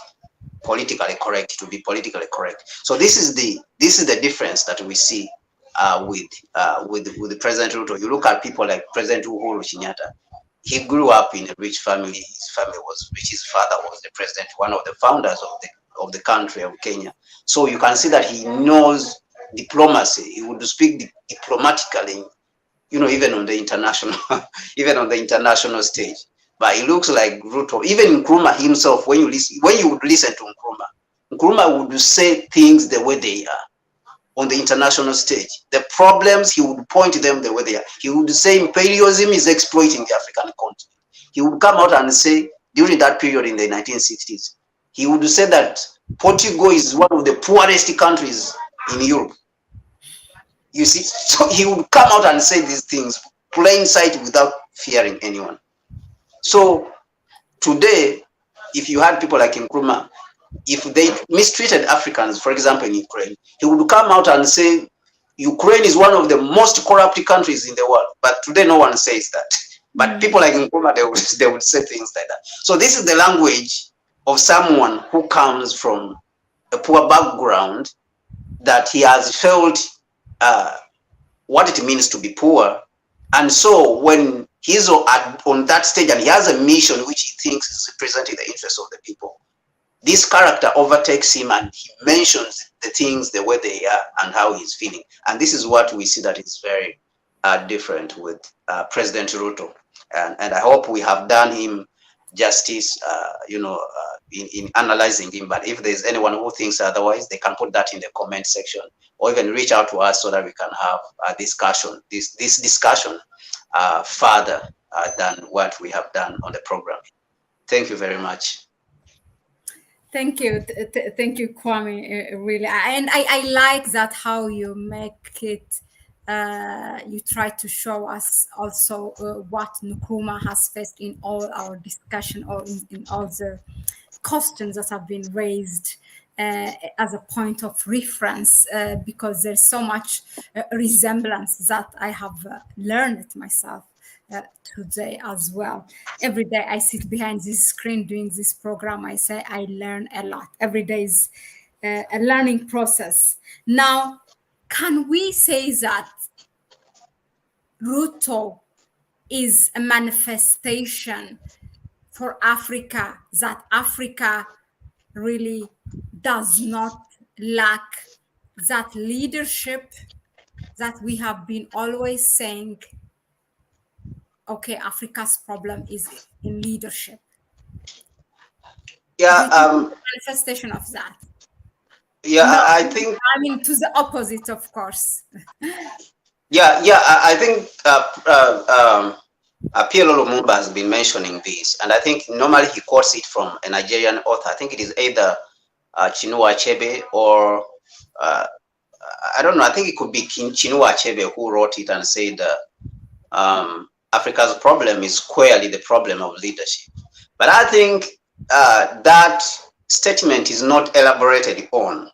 politically correct, to be politically correct. So this is the difference that we see with the President Ruto. You look at people like President Uhuru Kenyatta. He grew up in a rich family. His family was rich. His father was the president, one of the founders of the country of Kenya. So you can see that he knows diplomacy. He would speak diplomatically, even on the international, even on the international stage. But it looks like Ruto, even Nkrumah himself, when you would listen to Nkrumah would say things the way they are on the international stage. The problems, he would point them the way they are. He would say imperialism is exploiting the African continent. He would come out and say, during that period in the 1960s, he would say that Portugal is one of the poorest countries in Europe. You see, so he would come out and say these things, plain sight, without fearing anyone. So today, if you had people like Nkrumah, if they mistreated Africans, for example, in Ukraine, he would come out and say, Ukraine is one of the most corrupt countries in the world. But today, no one says that. But people like Nkrumah, they would say things like that. So this is the language of someone who comes from a poor background, that he has felt what it means to be poor. And so when he's on that stage and he has a mission which he thinks is representing the interests of the people, this character overtakes him and he mentions the things the way they are and how he's feeling. And this is what we see that is very different with President Ruto. And I hope we have done him justice, in analyzing him. But if there's anyone who thinks otherwise, they can put that in the comment section, or even reach out to us so that we can have a discussion, this discussion further than what we have done on the program. Thank you very much. Thank you, thank you, Kwame. Really, and I like that how you make it. You try to show us also what Nkrumah has faced in all our discussion, or in all the questions that have been raised as a point of reference, because there's so much resemblance that I have learned it myself today as well. Every day I sit behind this screen doing this program, I say I learn a lot. Every day is a learning process. Now, can we say that Ruto is a manifestation for Africa, that Africa really does not lack that leadership that we have been always saying, okay, Africa's problem is in leadership? Yeah, manifestation of that. Yeah, no, I think. I mean, to the opposite, of course. Yeah, I think PLO Lumumba has been mentioning this, and I think normally he quotes it from a Nigerian author. I think it is either Chinua Achebe or I don't know. I think it could be Chinua Achebe who wrote it and said Africa's problem is squarely the problem of leadership. But I think that statement is not elaborated on.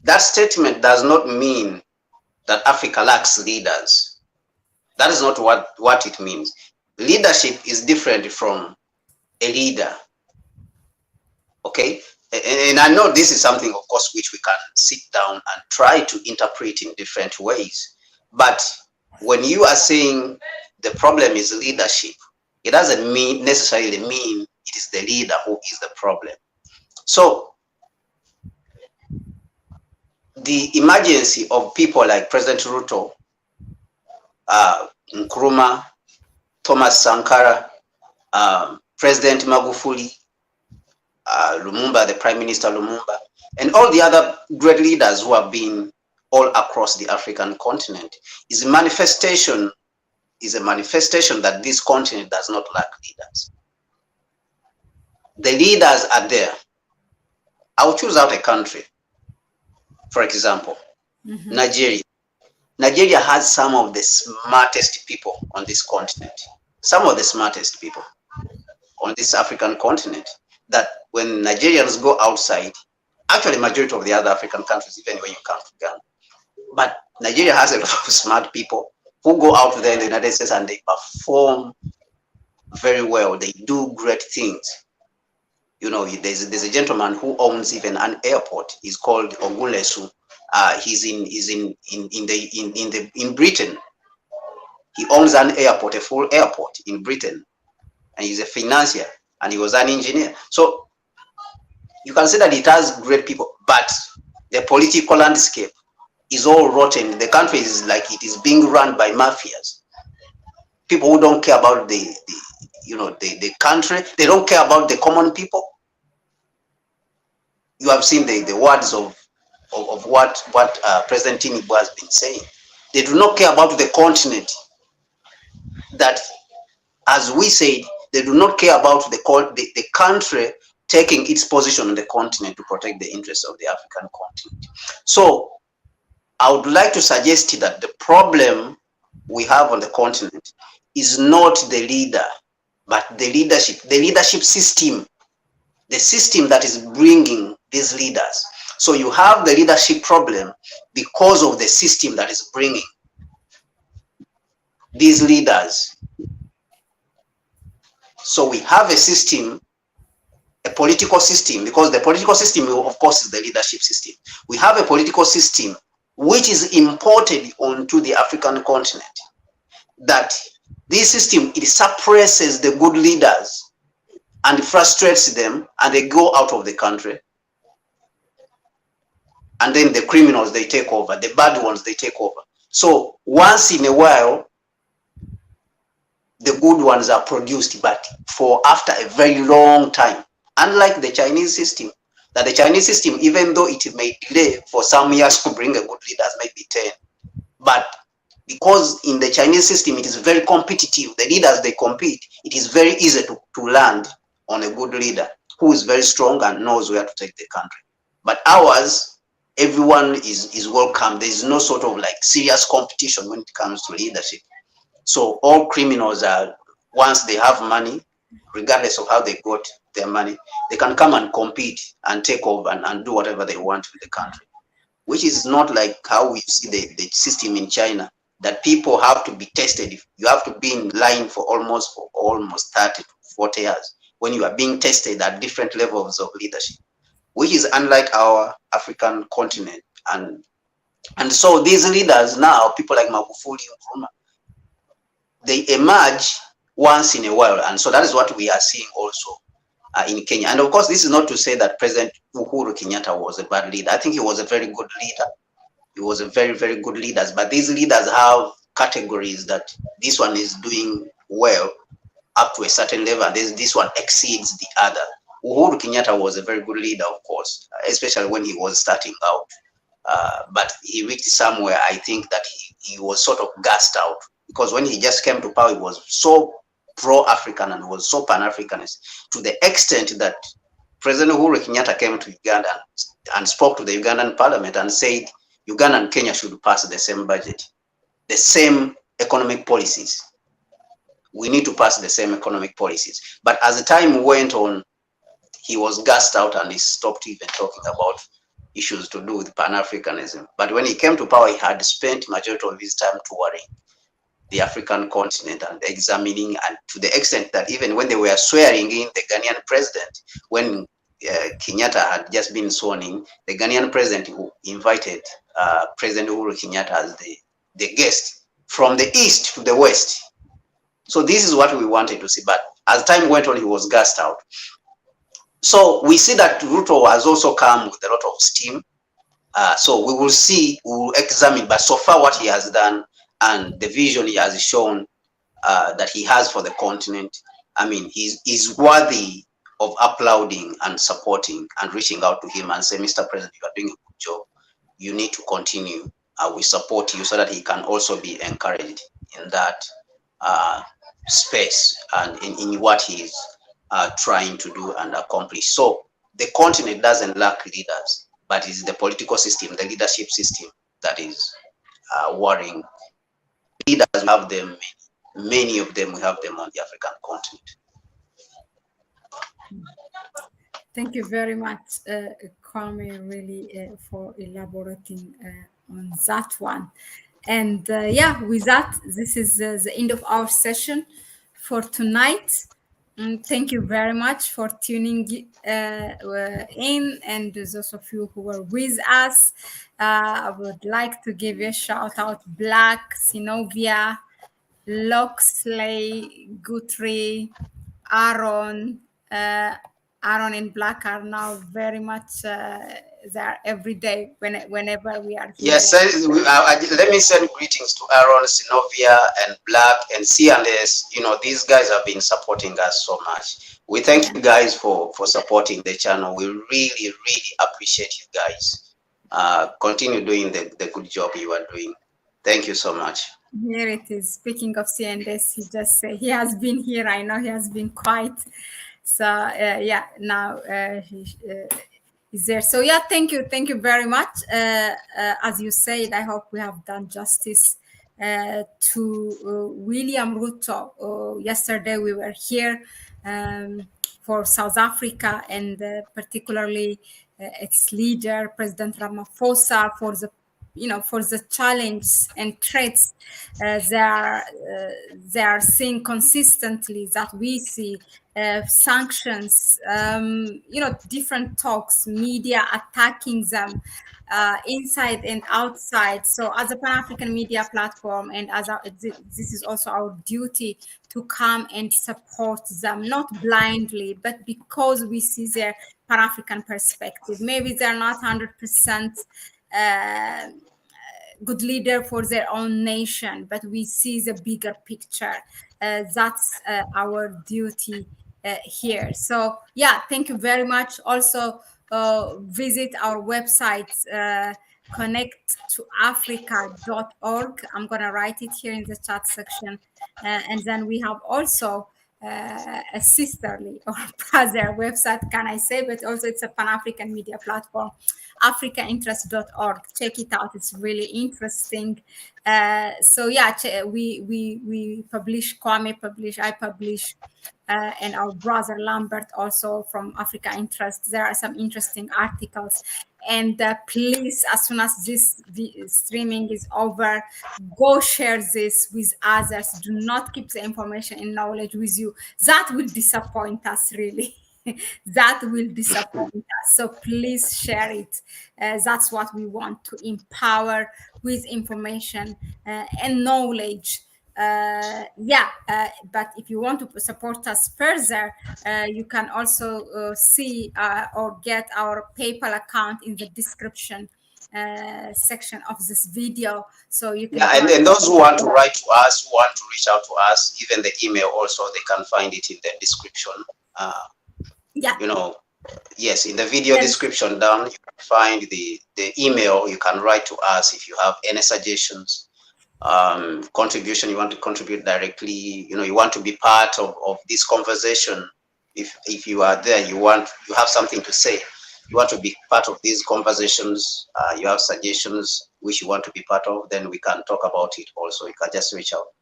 That statement does not mean that Africa lacks leaders. That is not what it means. Leadership is different from a leader. Okay? And I know this is something, of course, which we can sit down and try to interpret in different ways. But when you are saying the problem is leadership. It doesn't necessarily mean it is the leader who is the problem. So the emergency of people like President Ruto, Nkrumah, Thomas Sankara, President Magufuli, Lumumba, the Prime Minister Lumumba, and all the other great leaders who have been all across the African continent is a manifestation that this continent does not lack leaders. The leaders are there. I'll choose out a country, for example, Nigeria. Nigeria has some of the smartest people on this continent, some of the smartest people on this African continent, that when Nigerians go outside, actually majority of the other African countries, even when you come to Ghana, but Nigeria has a lot of smart people who go out there in the United States and they perform very well. They do great things. You know, there's a gentleman who owns even an airport. He's called Ogunlesu. He's in Britain. He owns an airport, a full airport in Britain, and he's a financier and he was an engineer. So you can say that it has great people, but the political landscape is all rotten. The country is like it is being run by mafias. People who don't care about the country. They don't care about the common people. You have seen the words of what President Tinubu has been saying. They do not care about the continent. That, as we said, they do not care about the country taking its position on the continent to protect the interests of the African continent. So I would like to suggest that the problem we have on the continent is not the leader, but the leadership system, the system that is bringing these leaders. So you have the leadership problem because of the system that is bringing these leaders. So we have a system, a political system, because the political system, of course, is the leadership system. We have a political system which is imported onto the African continent. That this system, it suppresses the good leaders and frustrates them, and they go out of the country. And then the criminals, they take over. The bad ones, they take over. So once in a while, the good ones are produced, but for after a very long time. Unlike the Chinese system, that the Chinese system, even though it may delay for some years to bring a good leaders, maybe 10, but because in the Chinese system, it is very competitive. The leaders, they compete. It is very easy to land on a good leader who is very strong and knows where to take the country. But ours, everyone is welcome. There is no sort of like serious competition when it comes to leadership. So all criminals are, once they have money, regardless of how they got their money, they can come and compete and take over and do whatever they want with the country, which is not like how we see the system in China, that people have to be tested. You have to be in line for almost 30 to 40 years when you are being tested at different levels of leadership, which is unlike our African continent. And so these leaders now, people like Magufuli and Nkrumah, they emerge once in a while. And so that is what we are seeing also in Kenya. And of course, this is not to say that President Uhuru Kenyatta was a bad leader. I think he was a very good leader. He was a very, very good leader. But these leaders have categories that this one is doing well up to a certain level. This one exceeds the other. Uhuru Kenyatta was a very good leader, of course, especially when he was starting out. But he reached somewhere, I think, that he was sort of gassed out. Because when he just came to power, he was so pro-African and was so pan-Africanist, to the extent that President Uhuru Kenyatta came to Uganda and spoke to the Ugandan parliament and said Uganda and Kenya should pass the same budget, the same economic policies. We need to pass the same economic policies. But as the time went on, he was gassed out and he stopped even talking about issues to do with Pan-Africanism. But when he came to power, he had spent majority of his time touring the African continent and examining, and to the extent that even when they were swearing in the Ghanaian president, when Kenyatta had just been sworn in, the Ghanaian president who invited President Uhuru Kenyatta as the guest from the east to the west. So this is what we wanted to see. But as time went on, he was gassed out. So we see that Ruto has also come with a lot of steam. So we will see, we will examine, but so far what he has done and the vision he has shown that he has for the continent, I mean, he's worthy of applauding and supporting and reaching out to him and say, Mr. President, you are doing a good job. You need to continue. We support you, so that he can also be encouraged in that space and in what he is trying to do and accomplish. So the continent doesn't lack leaders, but it's the political system, the leadership system that is worrying. Leaders, we have them, many of them, we have them on the African continent. Thank you very much, Kwame, really for elaborating on that one. And yeah, with that, this is the end of our session for tonight. Thank you very much for tuning in, and those of you who were with us. I would like to give a shout out: Black, Sinovia, Loxley, Guthrie, Aaron. Aaron and Black are now very much there every day whenever we are here. Yes, let me send greetings to Aaron, Sinovia, and Black, and C&S. You know, these guys have been supporting us so much. We thank you guys for supporting the channel. We really, really appreciate you guys. Continue doing the good job you are doing. Thank you so much. Here it is. Speaking of C&S, he just said he has been here. I know he has been quiet. So yeah, now is there. So yeah, thank you very much. As you said, I hope we have done justice to William Ruto. Yesterday we were here for South Africa, and particularly its leader, President Ramaphosa, for the challenge and threats they are seeing consistently, that we see sanctions, different talks, media attacking them inside and outside. So as a Pan-African media platform, and this is also our duty to come and support them, not blindly, but because we see their Pan-African perspective. Maybe they're not 100% good leader for their own nation, but we see the bigger picture. That's our duty here. So yeah, thank you very much. Also visit our website, connecttoafrica.org. I'm going to write it here in the chat section. And then we have also a sisterly or brother website, can I say, but also it's a Pan-African media platform, africainterest.org. Check it out, it's really interesting. So yeah, we publish, Kwame publish, I publish, and our brother Lambert also from Africa Interest. There are some interesting articles. And please, as soon as this streaming is over, go share this with others. Do not keep the information and knowledge with you. That will disappoint us, really. That will disappoint us. So please share it. That's what we want, to empower with information and knowledge. But if you want to support us further, you can also see or get our PayPal account in the description section of this video. So you can and those who want to write to us, who want to reach out to us, even the email also, they can find it in the description. Yes, in the video description down, you can find the email. You can write to us if you have any suggestions, contribution, you want to contribute directly, you want to be part of this conversation. If you are there, you have something to say, you want to be part of these conversations, you have suggestions which you want to be part of, then we can talk about it also. You can just reach out.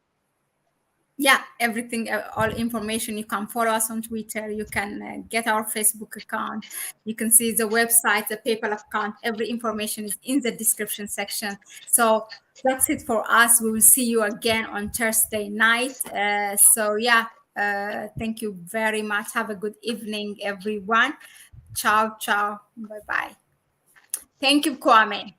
Yeah, everything, all information. You can follow us on Twitter. You can get our Facebook account. You can see the website, the PayPal account. Every information is in the description section. So that's it for us. We will see you again on Thursday night. Thank you very much. Have a good evening, everyone. Ciao, ciao. Bye-bye. Thank you, Kwame.